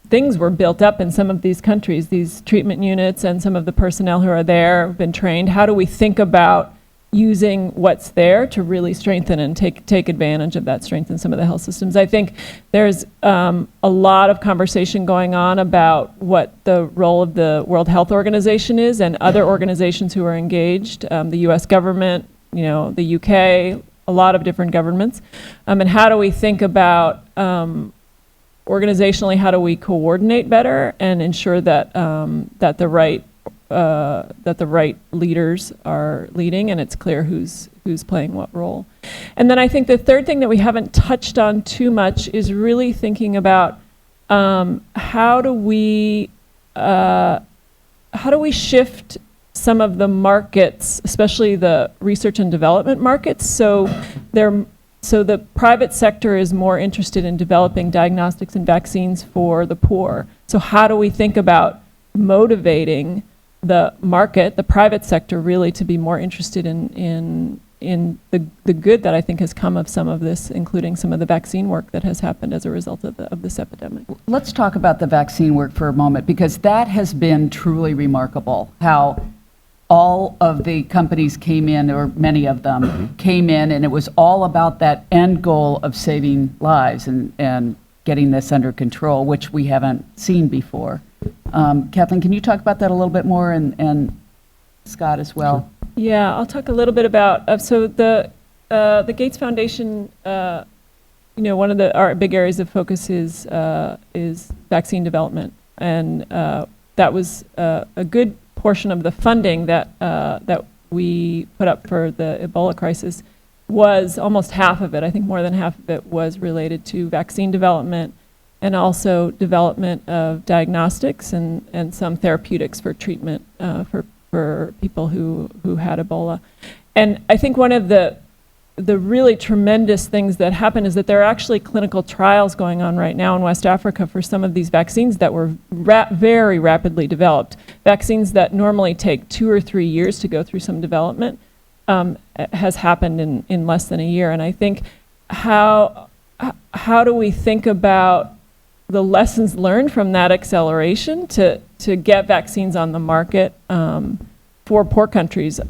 things were built up in some of these countries, these treatment units, and some of the personnel who are there have been trained. How do we think about using what's there to really strengthen and take advantage of that strength in some of the health systems? I think there's a lot of conversation going on about what the role of the World Health Organization is and other organizations who are engaged, the US government, the UK, a lot of different governments. And how do we think about organizationally, how do we coordinate better and ensure that that the right leaders are leading, and it's clear who's playing what role. And then I think the third thing that we haven't touched on too much is really thinking about how do we shift some of the markets, especially the research and development markets, so the private sector is more interested in developing diagnostics and vaccines for the poor. So how do we think about motivating the market, the private sector, really to be more interested in the good that I think has come of some of this, including some of the vaccine work that has happened as a result of this epidemic. Let's talk about the vaccine work for a moment, because that has been truly remarkable, how all of the companies came in, or many of them came in, and it was all about that end goal of saving lives and getting this under control, which we haven't seen before. Kathleen, can you talk about that a little bit more, and Scott as well? Sure. Yeah, I'll talk a little bit about, so the Gates Foundation, one of our big areas of focus is vaccine development. And that was a good portion of the funding that we put up for the Ebola crisis. Was almost half of it, I think more than half of it, was related to vaccine development and also development of diagnostics and some therapeutics for treatment for people who had Ebola. And I think one of the really tremendous things that happened is that there are actually clinical trials going on right now in West Africa for some of these vaccines that were very rapidly developed. Vaccines that normally take 2 or 3 years to go through some development has happened in less than a year. And I think how how do we think about the lessons learned from that acceleration to get vaccines on the market for poor countries?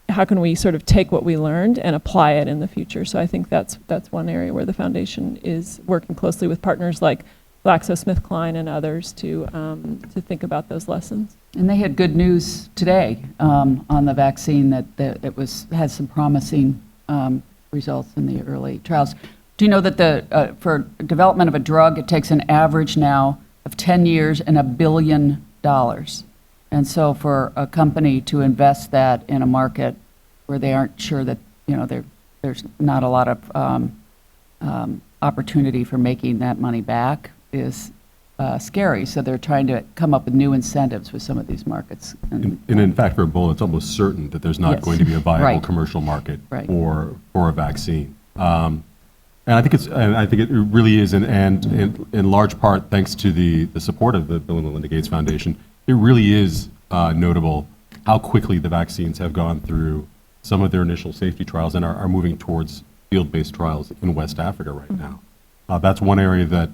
How can we sort of take what we learned and apply it in the future? So I think that's one area where the foundation is working closely with partners like GlaxoSmithKline and others to think about those lessons. And they had good news today on the vaccine that it has some promising results in the early trials. Do you know that for development of a drug, it takes an average now of 10 years and $1 billion? And so for a company to invest that in a market where they aren't sure that, there's not a lot of opportunity for making that money back is scary. So they're trying to come up with new incentives with some of these markets. And in fact, for Ebola, it's almost certain that there's not Yes. going to be a viable Right. commercial market Right. for a vaccine. And I think it really is, and in large part thanks to the support of the Bill and Melinda Gates Foundation, it really is notable how quickly the vaccines have gone through some of their initial safety trials and are moving towards field-based trials in West Africa right now. That's one area that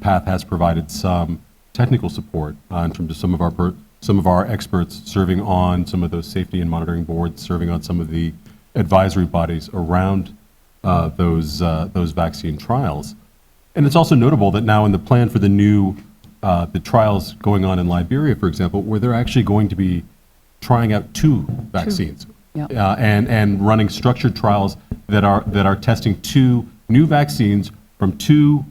PATH has provided some technical support in terms of some of our experts serving on some of those safety and monitoring boards, serving on some of the advisory bodies around those vaccine trials. And it's also notable that now in the plan for the trials going on in Liberia, for example, where they're actually going to be trying out two vaccines. Yep. And running structured trials that are testing two new vaccines from two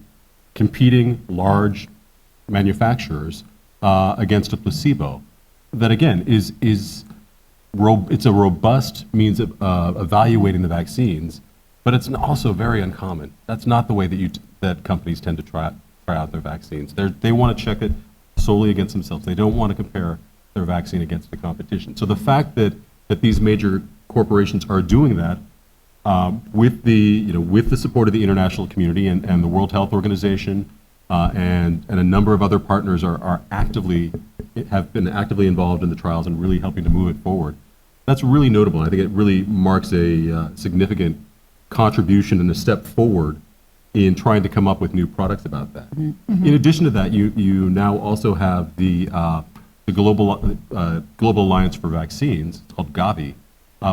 competing large manufacturers against a placebo. That again it's a robust means of evaluating the vaccines, but it's also very uncommon. That's not the way that companies tend to try out their vaccines. They want to check it solely against themselves. They don't want to compare their vaccine against the competition. So the fact that these major corporations are doing that with the support of the international community and the World Health Organization and a number of other partners have been actively involved in the trials and really helping to move it forward. That's really notable. I think it really marks a significant contribution and a step forward in trying to come up with new products about that. Mm-hmm. In addition to that, you now also have the Global Alliance for Vaccines. It's called Gavi,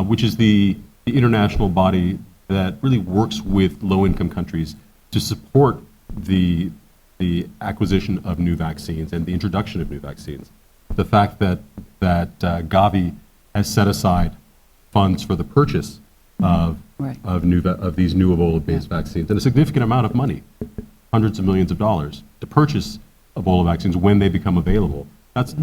which is the international body that really works with low-income countries to support the acquisition of new vaccines and the introduction of new vaccines. The fact that Gavi has set aside funds for the purchase of these new Ebola-based vaccines, and a significant amount of money, hundreds of millions of dollars, to purchase Ebola vaccines when they become available. That's,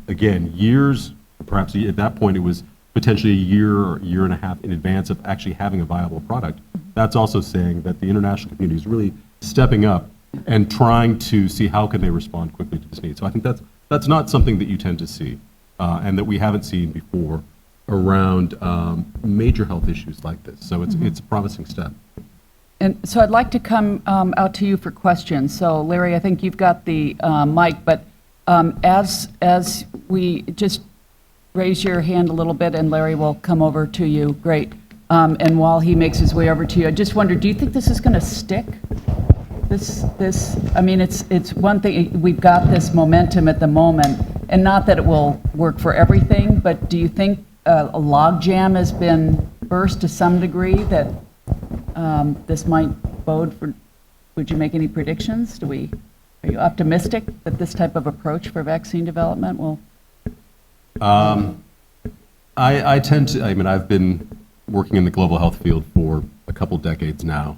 again, years, perhaps at that point it was potentially a year or year and a half in advance of actually having a viable product. That's also saying that the international community is really stepping up and trying to see how can they respond quickly to this need. So I think that's not something that you tend to see and that we haven't seen before around major health issues like this. So it's a promising step. And so I'd like to come out to you for questions. So Larry, I think you've got the mic, but as we just raise your hand a little bit and Larry will come over to you. Great. And while he makes his way over to you, I just wonder, do you think this is going to stick? I mean, it's one thing, we've got this momentum at the moment, and not that it will work for everything, but do you think a logjam has been burst to some degree that this might bode for, would you make any predictions? Are you optimistic that this type of approach for vaccine development will? I tend to, I've been working in the global health field for a couple decades now.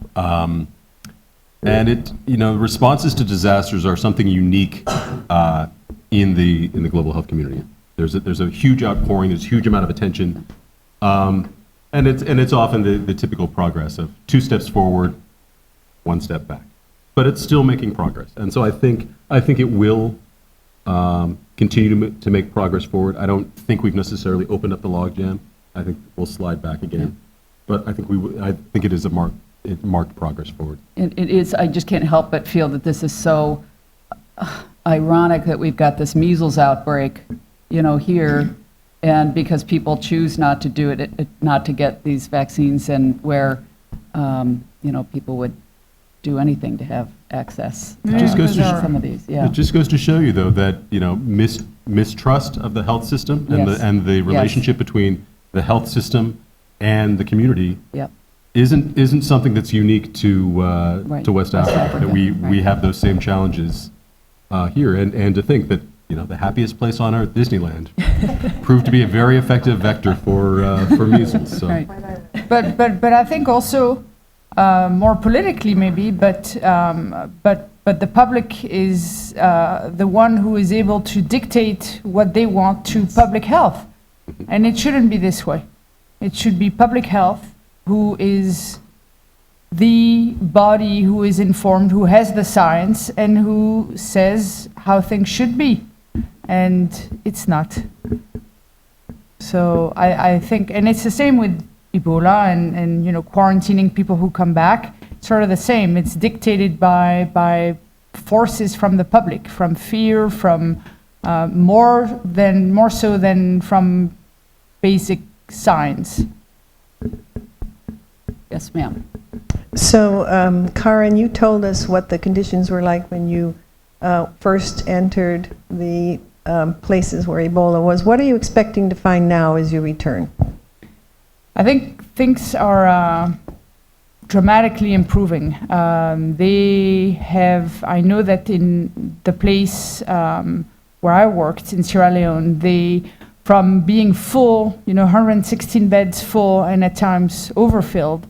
And responses to disasters are something unique in the global health community. There's a huge outpouring, there's a huge amount of attention, and it's often the typical progress of 2 steps forward, 1 step back. But it's still making progress, and so I think it will continue to make progress forward. I don't think we've necessarily opened up the logjam. I think we'll slide back again, but I think it is a marked progress forward. It is. I just can't help but feel that this is so ironic that we've got this measles outbreak, here, and because people choose not to do it, not to get these vaccines, and where, people would do anything to have access Yeah, just goes to to some of these, yeah. It just goes to show you, though, that, mistrust of the health system and Yes. the relationship between the health system and the community Yep. isn't something that's unique to Right. to West West Africa. Africa, That we right. have those same challenges here, and to think that the happiest place on earth, Disneyland, proved to be a very effective vector for measles. So. Right. But I think also more politically maybe, but the public is the one who is able to dictate what they want to public health, and it shouldn't be this way. It should be public health who is the body who is informed, who has the science, and who says how things should be, and it's not. So I think, and it's the same with Ebola and quarantining people who come back. It's sort of the same. It's dictated by forces from the public, from fear, from more so than from basic science. Yes, ma'am. So, Karin, you told us what the conditions were like when you first entered the places where Ebola was. What are you expecting to find now as you return? I think things are dramatically improving. I know that in the place where I worked in Sierra Leone, from being full, 116 beds full and at times overfilled,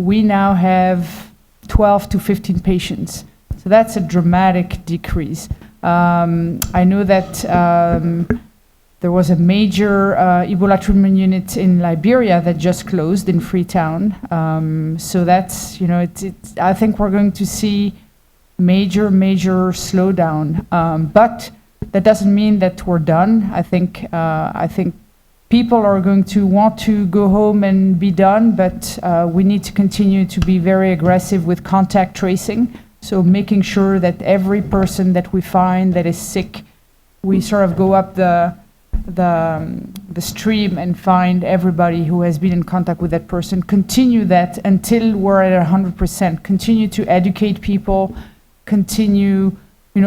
we now have 12 to 15 patients. So that's a dramatic decrease. I know that there was a major Ebola treatment unit in Liberia that just closed in Freetown. So that's, I think we're going to see major slowdown. But that doesn't mean that we're done. I think people are going to want to go home and be done, but we need to continue to be very aggressive with contact tracing. So making sure that every person that we find that is sick, we sort of go up the stream and find everybody who has been in contact with that person. Continue that until we're at 100%. Continue to educate people. Continue,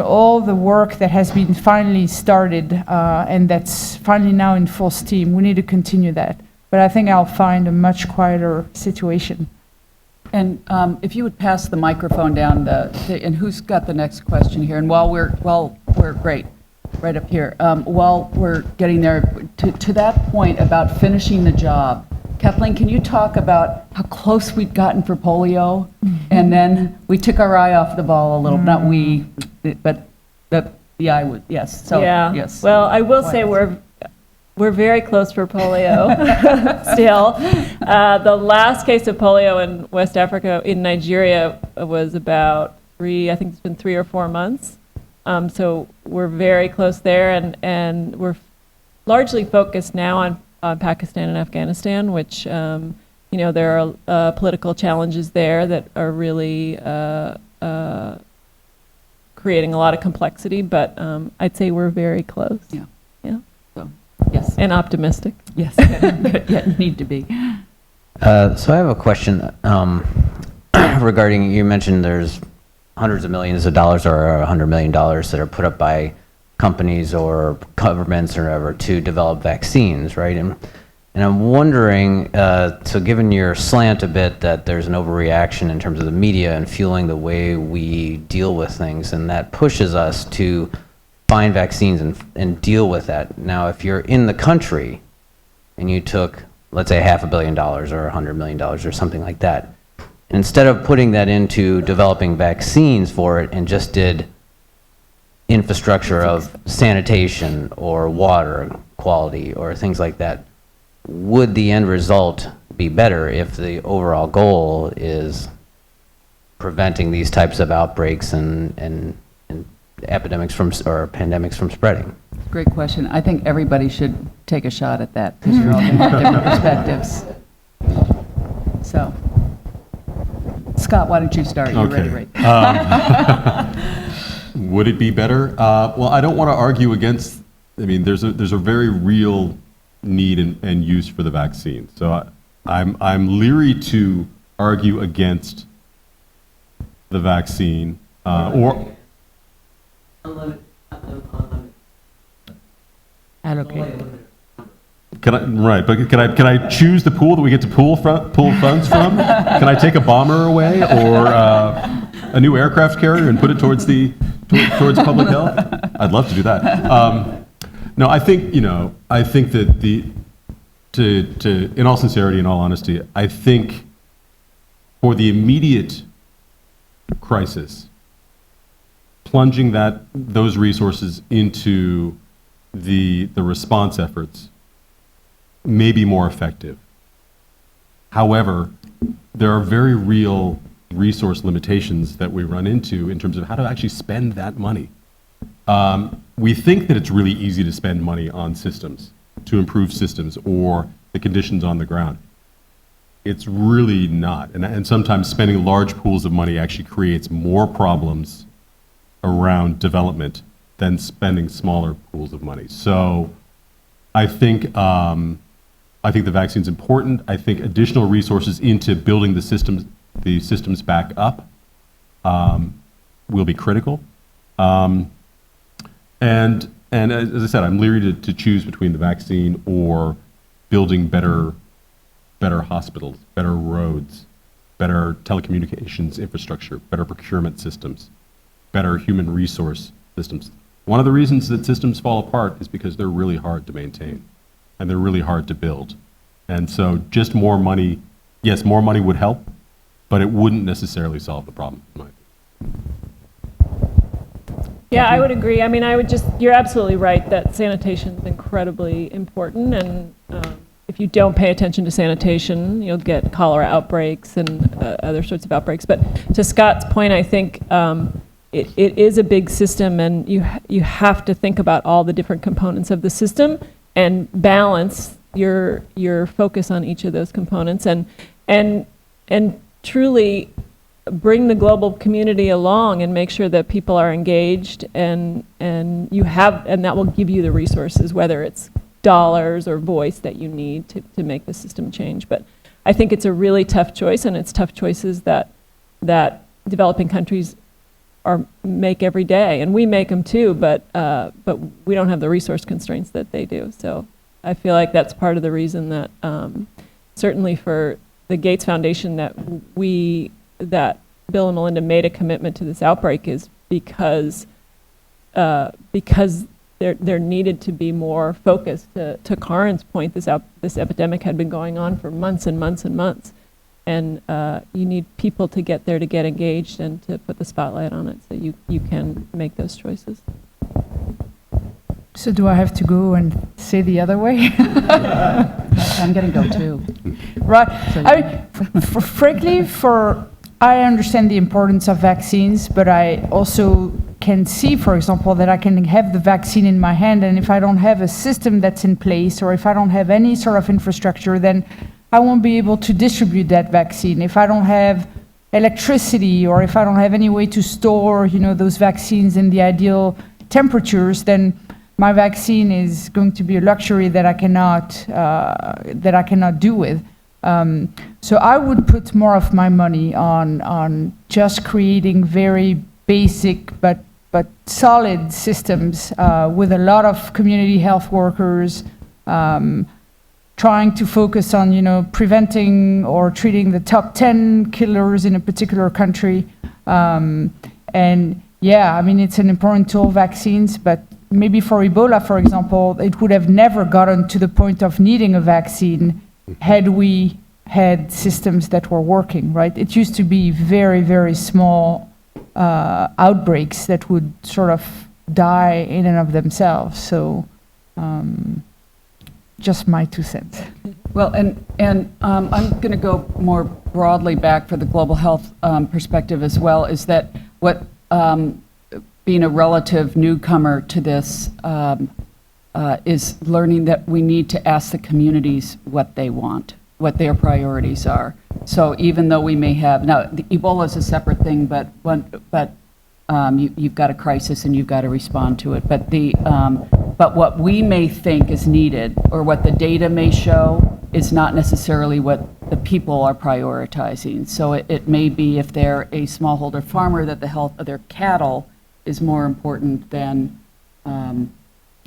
all the work that has been finally started and that's finally now in full steam. We need to continue that. But I think I'll find a much quieter situation. And if you would pass the microphone down, and who's got the next question here? And while we're great, right up here. While we're getting there, to that point about finishing the job, Kathleen, can you talk about how close we'd gotten for polio, and then we took our eye off the ball a little? Not we, but the eye would. Yes. So Yeah. yes. Well, I will say we're very close for polio still. The last case of polio in West Africa, in Nigeria, was about I think it's been 3 or 4 months. So we're very close there, and we're largely focused now on Pakistan and Afghanistan, which, there are political challenges there that are really creating a lot of complexity, but I'd say we're very close. Yeah. Yeah. So yes. And optimistic. Yes. Yeah, need to be. So I have a question regarding, you mentioned there's hundreds of millions of dollars or $100 million that are put up by companies or governments or whatever to develop vaccines, right? And I'm wondering, so given your slant a bit that there's an overreaction in terms of the media and fueling the way we deal with things, and that pushes us to find vaccines and deal with that. Now, if you're in the country and you took, let's say, $500 million or $100 million or something like that, instead of putting that into developing vaccines for it and just did infrastructure of sanitation or water quality or things like that, would the end result be better if the overall goal is preventing these types of outbreaks and epidemics or pandemics from spreading? Great question. I think everybody should take a shot at that because you're all going to have different perspectives. So, Scott, why don't you start? You're ready, right? Would it be better? Well, I don't want to argue against. I mean, there's a very real need and use for the vaccine. So I'm leery to argue against the vaccine, or Allocate. can I, right, but can I choose the pool that we get to pull funds from? Can I take a bomber away or a new aircraft carrier and put it towards towards public health? I'd love to do that. No, I think that in all sincerity and all honesty, I think for the immediate crisis, plunging those resources into the response efforts may be more effective. However, there are very real resource limitations that we run into in terms of how to actually spend that money. We think that it's really easy to spend money on systems, to improve systems or the conditions on the ground. It's really not. And sometimes spending large pools of money actually creates more problems around development than spending smaller pools of money. So I think the vaccine's important. I think additional resources into building the systems back up will be critical. And as I said, I'm leery to choose between the vaccine or building better hospitals, better roads, better telecommunications infrastructure, better procurement systems, better human resource systems. One of the reasons that systems fall apart is because they're really hard to maintain and they're really hard to build. And so just more money, yes, more money would help, but it wouldn't necessarily solve the problem, in my opinion. Yeah, I would agree. I mean, you're absolutely right that sanitation is incredibly important, and if you don't pay attention to sanitation, you'll get cholera outbreaks and other sorts of outbreaks. But to Scott's point, I think it is a big system, and you have to think about all the different components of the system and balance your focus on each of those components, and truly bring the global community along and make sure that people are engaged, and that will give you the resources, whether it's dollars or voice that you need to make the system change. But I think it's a really tough choice, and it's tough choices that developing countries make every day, and we make them too, but we don't have the resource constraints that they do. So I feel like that's part of the reason that certainly for the Gates Foundation that Bill and Melinda made a commitment to this outbreak is because there needed to be more focus. To Karin's point, this epidemic had been going on for months and months and months, and you need people to get there to get engaged and to put the spotlight on it so you can make those choices. So do I have to go and say the other way? I'm going to go too. Right. Frankly, I understand the importance of vaccines, but I also can see, for example, that I can have the vaccine in my hand, and if I don't have a system that's in place, or if I don't have any sort of infrastructure, then I won't be able to distribute that vaccine. If I don't have electricity, or if I don't have any way to store, those vaccines in the ideal temperatures, then my vaccine is going to be a luxury that I cannot do with. So I would put more of my money on just creating very basic but solid systems with a lot of community health workers, trying to focus on preventing or treating the top 10 killers in a particular country. And yeah, I mean, it's an important tool, vaccines, but maybe for Ebola, for example, it would have never gotten to the point of needing a vaccine had we had systems that were working, right? It used to be very, very small outbreaks that would sort of die in and of themselves. So just my 2 cents. Well, and I'm going to go more broadly back for the global health perspective as well, is that what being a relative newcomer to this is learning that we need to ask the communities what they want, what their priorities are. So even though we may have, now the Ebola is a separate thing, but you've got a crisis and you've got to respond to it. But what we may think is needed, or what the data may show, is not necessarily what the people are prioritizing. So it may be if they're a smallholder farmer that the health of their cattle is more important than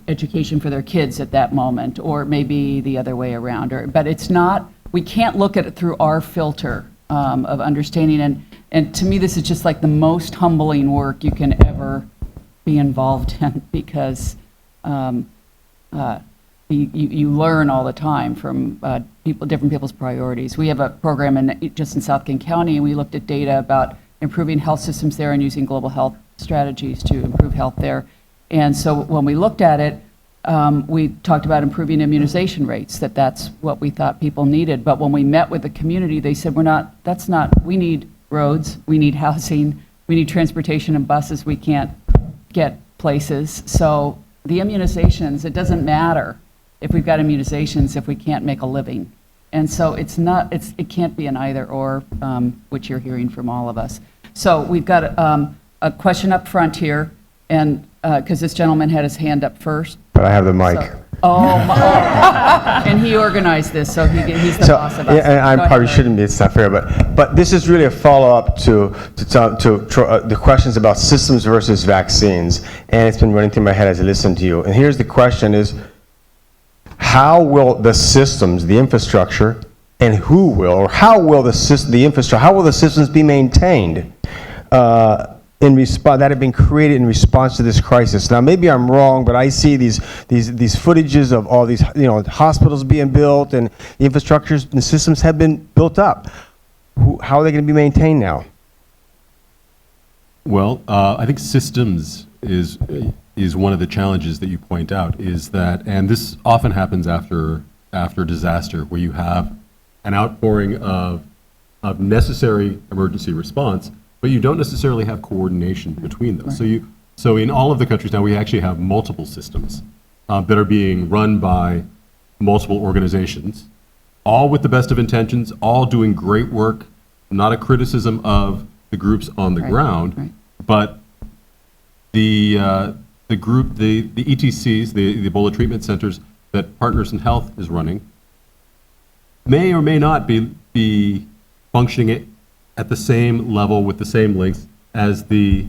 education for their kids at that moment, or maybe the other way around. But it's not, we can't look at it through our filter of understanding. And to me, this is just like the most humbling work you can ever be involved in, because you learn all the time from different people's priorities. We have a program just in South King County, and we looked at data about improving health systems there and using global health strategies to improve health there. And so when we looked at it, we talked about improving immunization rates, that's what we thought people needed. But when we met with the community, they said, we need roads, we need housing, we need transportation and buses, we can't get places. So the immunizations, it doesn't matter if we've got immunizations if we can't make a living. And so it can't be an either or, which you're hearing from all of us. So we've got a question up front here, and because this gentleman had his hand up first. But I have the mic. And he organized this, so he's the boss of us. Yeah, and I probably shouldn't be, it's not fair, but this is really a follow-up to the questions about systems versus vaccines, and it's been running through my head as I listen to you. And here's the question is, how will the systems, the infrastructure, and how will the systems be maintained that have been created in response to this crisis? Now, maybe I'm wrong, but I see these footages of all these, hospitals being built, and the infrastructures and systems have been built up. How are they going to be maintained now? Well, I think systems is one of the challenges that you point out, is that, and this often happens after disaster, where you have an outpouring of necessary emergency response, but you don't necessarily have coordination between them. Right. So in all of the countries now, we actually have multiple systems that are being run by multiple organizations, all with the best of intentions, all doing great work, not a criticism of the groups on the ground, but the ETCs, the Ebola treatment centers that Partners in Health is running, may or may not be functioning at the same level with the same length as the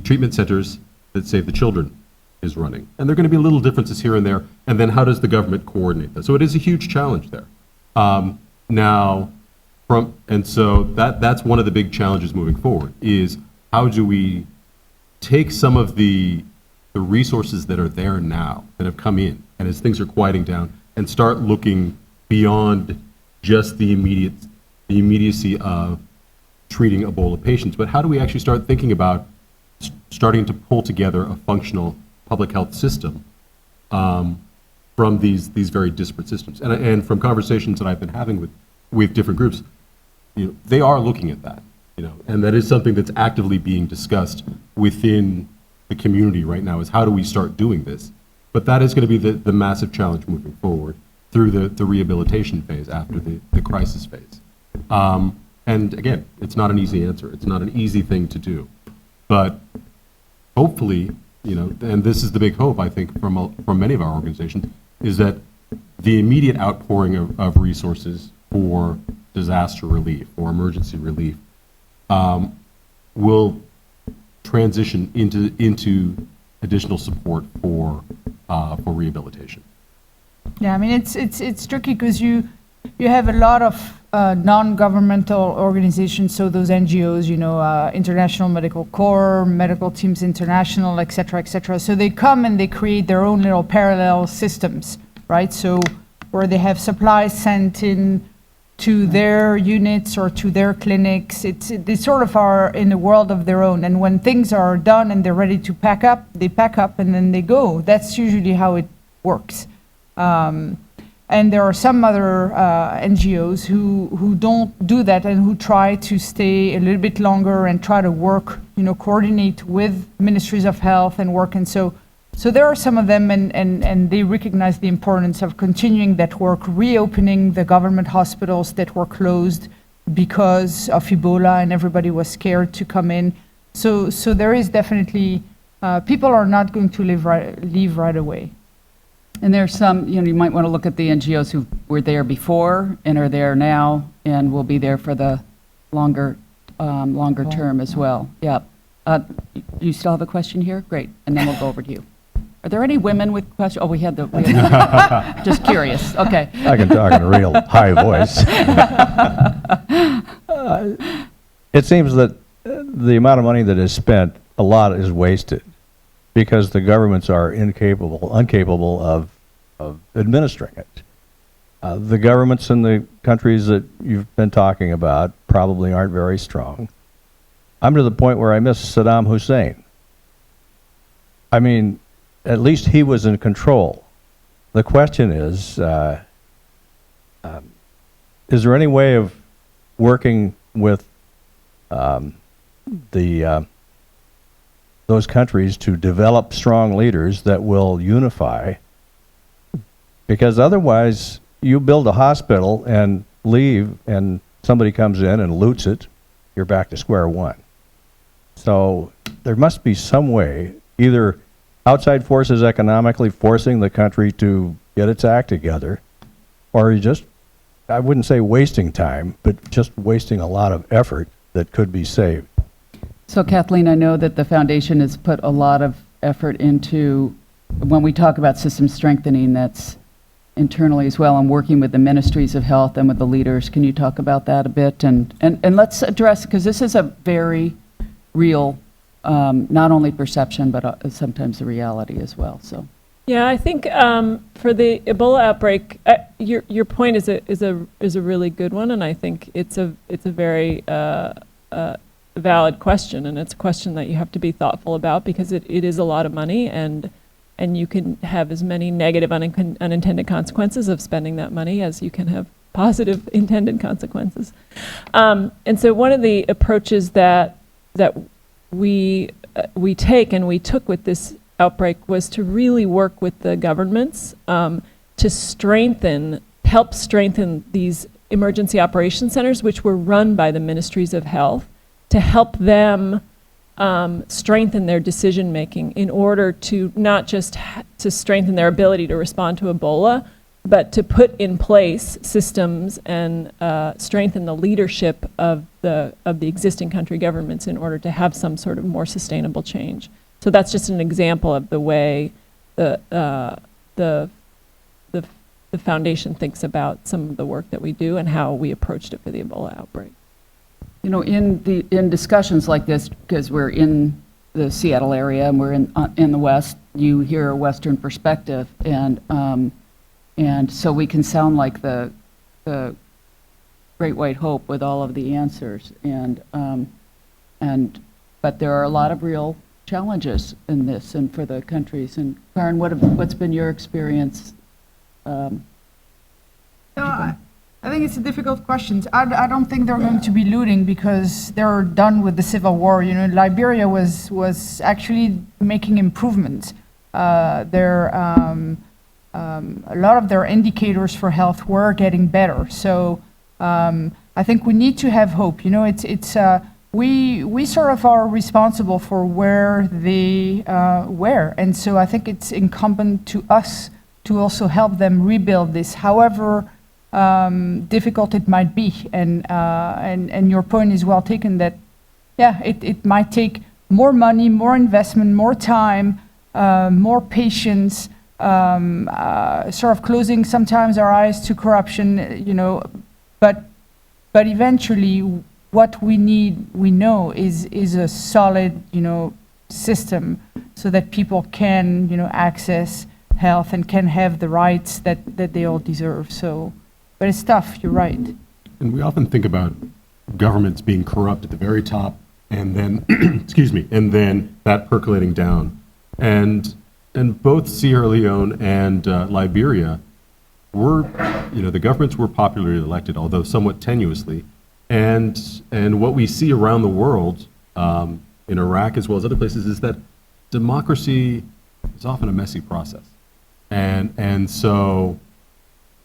treatment centers that Save the Children is running. And there are going to be little differences here and there, and then how does the government coordinate that? So it is a huge challenge there. So that's one of the big challenges moving forward, is how do we take some of the resources that are there now, that have come in, and as things are quieting down, and start looking beyond just the immediacy of treating Ebola patients, but how do we actually start thinking about starting to pull together a functional public health system from these very disparate systems? And from conversations that I've been having with different groups, they are looking at that, and that is something that's actively being discussed within the community right now, is how do we start doing this? But that is going to be the massive challenge moving forward through the rehabilitation phase after the crisis phase. And again, it's not an easy answer. It's not an easy thing to do. But hopefully, and this is the big hope, I think, from many of our organizations, is that the immediate outpouring of resources for disaster relief or emergency relief will transition into additional support for rehabilitation. Yeah, I mean, it's tricky because you have a lot of non-governmental organizations, so those NGOs, International Medical Corps, Medical Teams International, et cetera, so they come and they create their own little parallel systems, right? So where they have supplies sent in to their units or to their clinics, they sort of are in a world of their own, and when things are done and they're ready to pack up, they pack up and then they go. That's usually how it works. And there are some other NGOs who don't do that and who try to stay a little bit longer and try to work, coordinate with ministries of health and work. And so there are some of them, and they recognize the importance of continuing that work, reopening the government hospitals that were closed because of Ebola and everybody was scared to come in. So there is definitely, people are not going to leave right away. And there's some, you might want to look at the NGOs who were there before and are there now and will be there for the longer term as well. Yeah. You still have a question here? Great. And then we'll go over to you. Are there any women with questions? Oh, we had just curious. Okay. I can talk in a real high voice. It seems that the amount of money that is spent, a lot is wasted because the governments are incapable of administering it. The governments in the countries that you've been talking about probably aren't very strong. I'm to the point where I miss Saddam Hussein. I mean, at least he was in control. The question is there any way of working with those countries to develop strong leaders that will unify? Because otherwise, you build a hospital and leave, and somebody comes in and loots it, you're back to square one. So there must be some way, either outside forces economically forcing the country to get its act together, or you just, I wouldn't say wasting time, but just wasting a lot of effort that could be saved. So Kathleen, I know that the foundation has put a lot of effort into, when we talk about system strengthening, that's internally as well, and working with the ministries of health and with the leaders. Can you talk about that a bit? And let's address, because this is a very real, not only perception, but sometimes a reality as well. So. Yeah, I think for the Ebola outbreak, your point is a really good one, and I think it's a very valid question, and it's a question that you have to be thoughtful about because it is a lot of money, and you can have as many negative unintended consequences of spending that money as you can have positive intended consequences. And so one of the approaches that we take and we took with this outbreak was to really work with the governments to help strengthen these emergency operations centers, which were run by the ministries of health, to help them strengthen their decision making in order to not just to strengthen their ability to respond to Ebola, but to put in place systems and strengthen the leadership of the existing country governments in order to have some sort of more sustainable change. So that's just an example of the way the foundation thinks about some of the work that we do and how we approached it for the Ebola outbreak. You know, in discussions like this, because we're in the Seattle area and we're in the West, you hear a Western perspective, and so we can sound like the Great White Hope with all of the answers, but there are a lot of real challenges in this and for the countries. And Karin, what's been your experience? I think it's a difficult question. I don't think they're going to be looting because they're done with the civil war. You know, Liberia was actually making improvements. A lot of their indicators for health were getting better. So I think we need to have hope. You know, we sort of are responsible for where they were, and so I think it's incumbent to us to also help them rebuild this, however difficult it might be. And your point is well taken that, yeah, it might take more money, more investment, more time, more patience, sort of closing sometimes our eyes to corruption, you know, but eventually what we need, we know, is a solid, you know, system so that people can, you know, access health and can have the rights that they all deserve. So, but it's tough, you're right. And we often think about governments being corrupt at the very top and then, excuse me, and then that percolating down. And both Sierra Leone and Liberia were, you know, the governments were popularly elected, although somewhat tenuously. And what we see around the world, in Iraq as well as other places, is that democracy is often a messy process. And so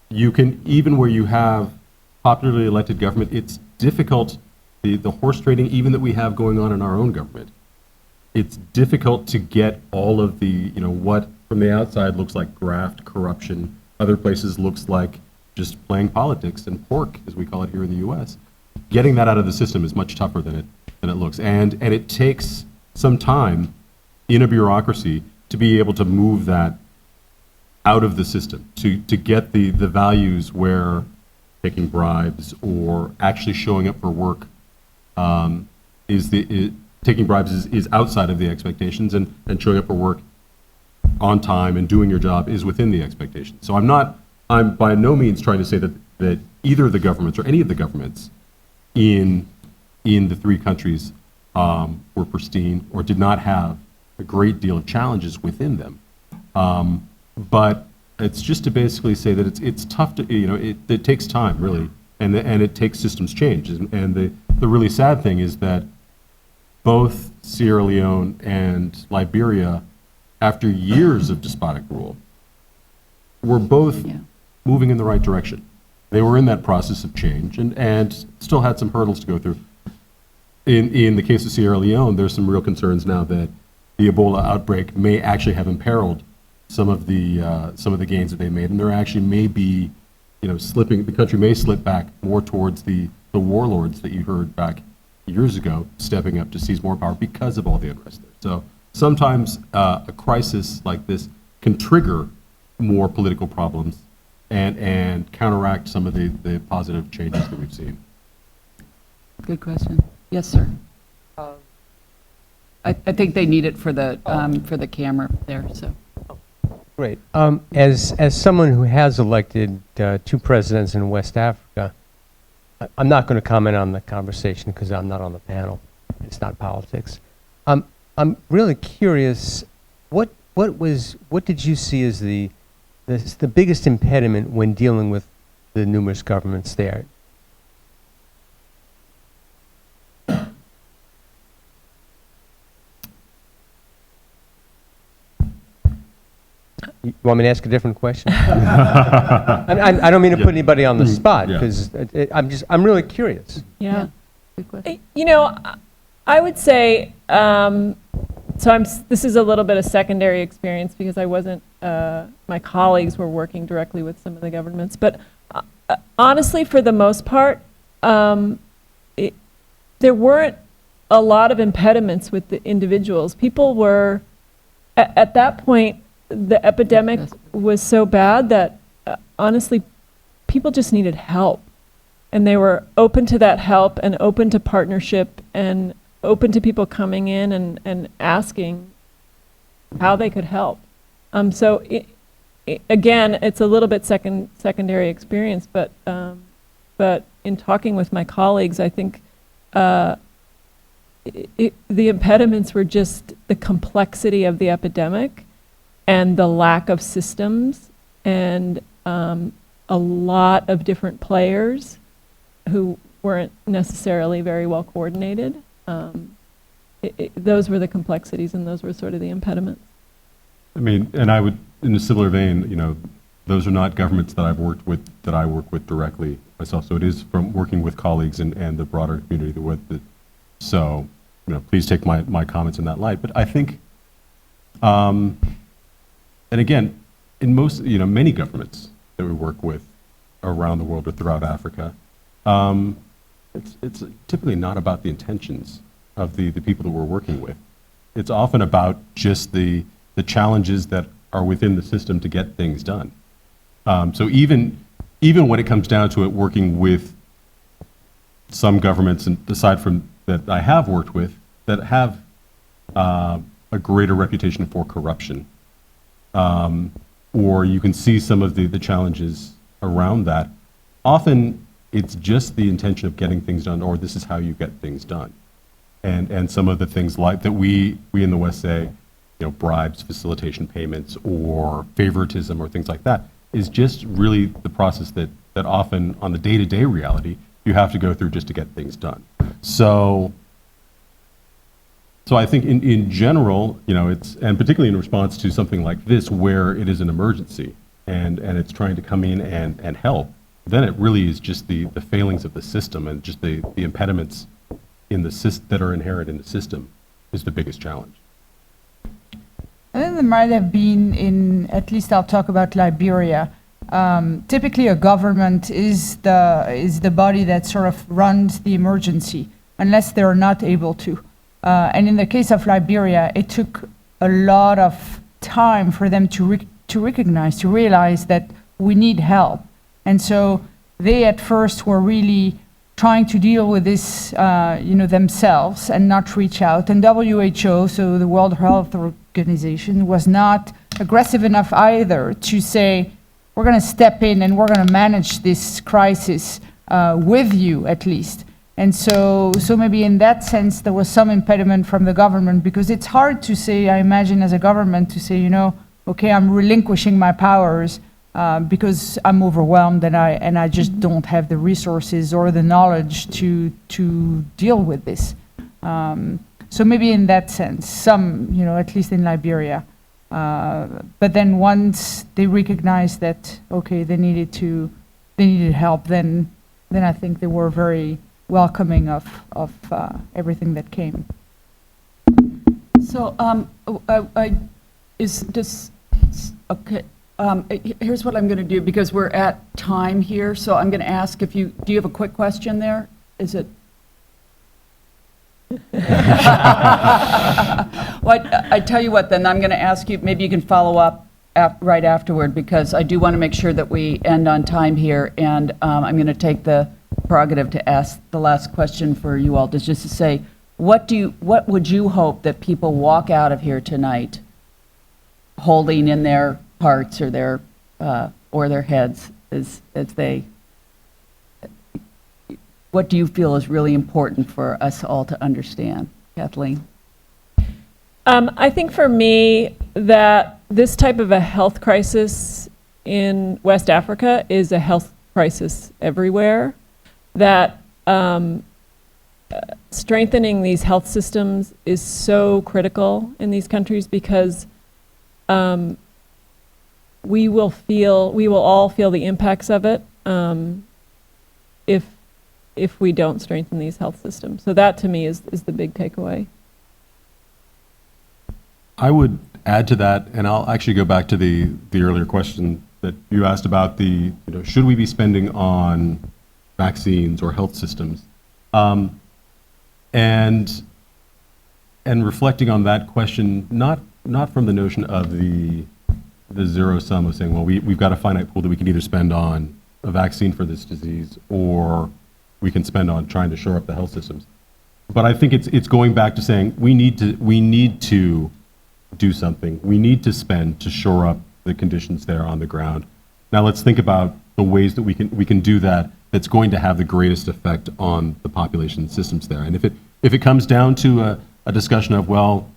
you can, even where you have popularly elected government, it's difficult, the horse trading even that we have going on in our own government, it's difficult to get all of the, you know, what from the outside looks like graft, corruption. Other places looks like just playing politics and pork, as we call it here in the U.S. Getting that out of the system is much tougher than it looks. And it takes some time in a bureaucracy to be able to move that out of the system, to get the values where taking bribes or actually showing up for work taking bribes is outside of the expectations, and showing up for work on time and doing your job is within the expectations. So I'm by no means trying to say that either the governments or any of the governments in the three countries were pristine or did not have a great deal of challenges within them. But it's just to basically say that it's tough to, it takes time, really, and it takes systems change. And the really sad thing is that both Sierra Leone and Liberia, after years of despotic rule, were both moving in the right direction. They were in that process of change and still had some hurdles to go through. In the case of Sierra Leone, there's some real concerns now that the Ebola outbreak may actually have imperiled some of the gains that they made, and there actually may be, slipping. The country may slip back more towards the warlords that you heard back years ago, stepping up to seize more power because of all the unrest there. So sometimes a crisis like this can trigger more political problems and counteract some of the positive changes that we've seen. Good question. Yes, sir. I think they need it for the camera there, so. Great. As someone who has elected 2 presidents in West Africa, I'm not going to comment on the conversation because I'm not on the panel. It's not politics. I'm really curious. What did you see as the biggest impediment when dealing with the numerous governments there? You want me to ask a different question? I don't mean to put anybody on the spot because I'm really curious. Yeah. Good question. I would say, this is a little bit of secondary experience because I wasn't, my colleagues were working directly with some of the governments, but honestly, for the most part, there weren't a lot of impediments with the individuals. People were, at that point, the epidemic was so bad that honestly, people just needed help. And they were open to that help and open to partnership and open to people coming in and asking how they could help. So again, it's a little bit secondary experience, but in talking with my colleagues, I think the impediments were just the complexity of the epidemic and the lack of systems and a lot of different players who weren't necessarily very well coordinated. Those were the complexities and those were sort of the impediments. I mean, and I would, in a similar vein, those are not governments that I work with directly myself. So it is from working with colleagues and the broader community so, please take my comments in that light. But I think, and again, in most, many governments that we work with around the world or throughout Africa, it's typically not about the intentions of the people that we're working with. It's often about just the challenges that are within the system to get things done. So even when it comes down to it, working with some governments, and aside from that I have worked with, that have a greater reputation for corruption, or you can see some of the challenges around that. Often it's just the intention of getting things done, or this is how you get things done. And some of the things like that we in the West say, bribes, facilitation payments, or favoritism, or things like that, is just really the process that often on the day-to-day reality you have to go through just to get things done. So I think in general, and particularly in response to something like this where it is an emergency and it's trying to come in and help, then it really is just the failings of the system and just the impediments that are inherent in the system is the biggest challenge. I think there might have been in, at least I'll talk about Liberia. Typically a government is the body that sort of runs the emergency, unless they're not able to. And in the case of Liberia, it took a lot of time for them to recognize, to realize that we need help. And so they at first were really trying to deal with this, themselves and not reach out. And WHO, so the World Health Organization, was not aggressive enough either to say, we're going to step in and we're going to manage this crisis with you at least. And so maybe in that sense, there was some impediment from the government, because it's hard to say, I imagine, as a government to say, okay, I'm relinquishing my powers because I'm overwhelmed and I just don't have the resources or the knowledge to deal with this. So maybe in that sense, at least in Liberia. But then once they recognized that, okay, they needed help, then I think they were very welcoming of everything that came. So, okay. Here's what I'm going to do, because we're at time here. So I'm going to ask do you have a quick question there? Is it? Well, I tell you what, then I'm going to ask you, maybe you can follow up right afterward, because I do want to make sure that we end on time here, and I'm going to take the prerogative to ask the last question for you all, just to say, what would you hope that people walk out of here tonight holding in their hearts or their heads as they, what do you feel is really important for us all to understand? Kathleen? I think for me that this type of a health crisis in West Africa is a health crisis everywhere, that strengthening these health systems is so critical in these countries, because we will all feel the impacts of it if we don't strengthen these health systems. So that to me is the big takeaway. I would add to that, and I'll actually go back to the earlier question that you asked about should we be spending on vaccines or health systems? And reflecting on that question, not from the notion of the zero sum of saying, well, we've got a finite pool that we can either spend on a vaccine for this disease, or we can spend on trying to shore up the health systems. But I think it's going back to saying we need to do something. We need to spend to shore up the conditions there on the ground. Now let's think about the ways that we can do that that's going to have the greatest effect on the population systems there. And if it comes down to a discussion of, well,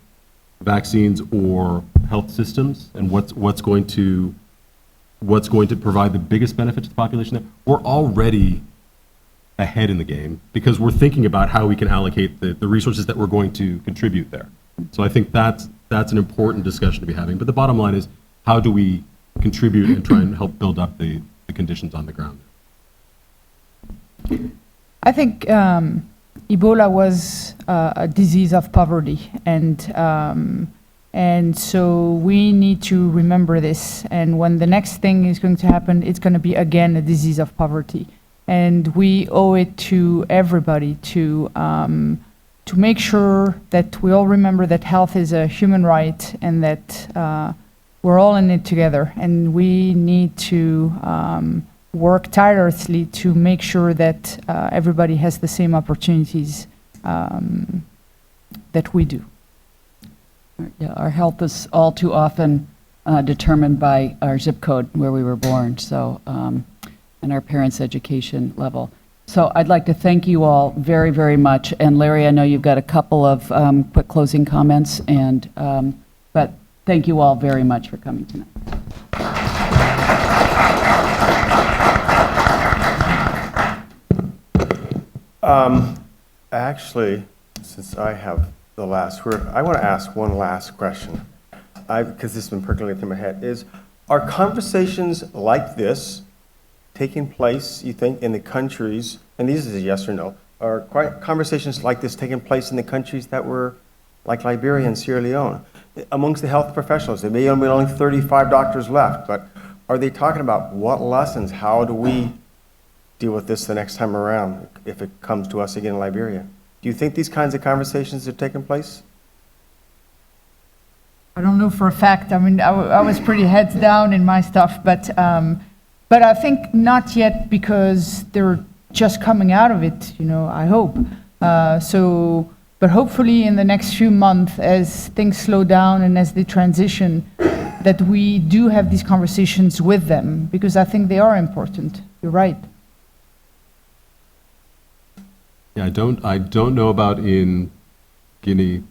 vaccines or health systems, and what's going to provide the biggest benefit to the population there, we're already ahead in the game, because we're thinking about how we can allocate the resources that we're going to contribute there. So I think that's an important discussion to be having. But the bottom line is, how do we contribute and try and help build up the conditions on the ground? I think Ebola was a disease of poverty, and so we need to remember this. And when the next thing is going to happen, it's going to be again a disease of poverty. And we owe it to everybody to make sure that we all remember that health is a human right, and that we're all in it together. And we need to work tirelessly to make sure that everybody has the same opportunities that we do. Yeah, our health is all too often determined by our zip code where we were born, so and our parents' education level. So I'd like to thank you all very, very much. And Larry, I know you've got a couple of quick closing comments, but thank you all very much for coming tonight. Actually, since I have the last word, I want to ask one last question, because this has been percolating through my head, are conversations like this taking place, you think, in the countries, and this is a yes or no, are conversations like this taking place in the countries that were like Liberia and Sierra Leone? amongst the health professionals? There may only be only 35 doctors left, but are they talking about what lessons? How do we deal with this the next time around if it comes to us again in Liberia? Do you think these kinds of conversations are taking place? I don't know for a fact. I mean, I was pretty heads down in my stuff, but I think not yet because they're just coming out of it. I hope. But hopefully in the next few months, as things slow down and as they transition, that we do have these conversations with them, because I think they are important. You're right. Yeah, I don't know about in Guinea,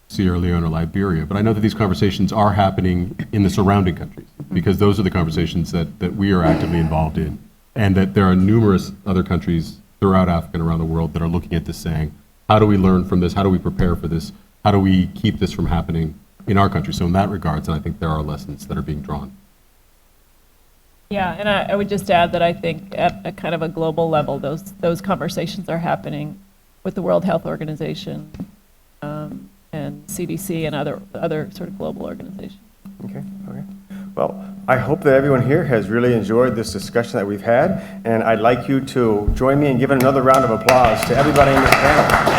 Sierra Leone, or Liberia, but I know that these conversations are happening in the surrounding countries, because those are the conversations that we are actively involved in, and that there are numerous other countries throughout Africa and around the world that are looking at this saying, how do we learn from this? How do we prepare for this? How do we keep this from happening in our country? So in that regards, I think there are lessons that are being drawn. Yeah, and I would just add that I think at a kind of a global level, those conversations are happening with the World Health Organization and CDC and other sort of global organizations. Okay. Well, I hope that everyone here has really enjoyed this discussion that we've had, and I'd like you to join me in giving another round of applause to everybody in this panel.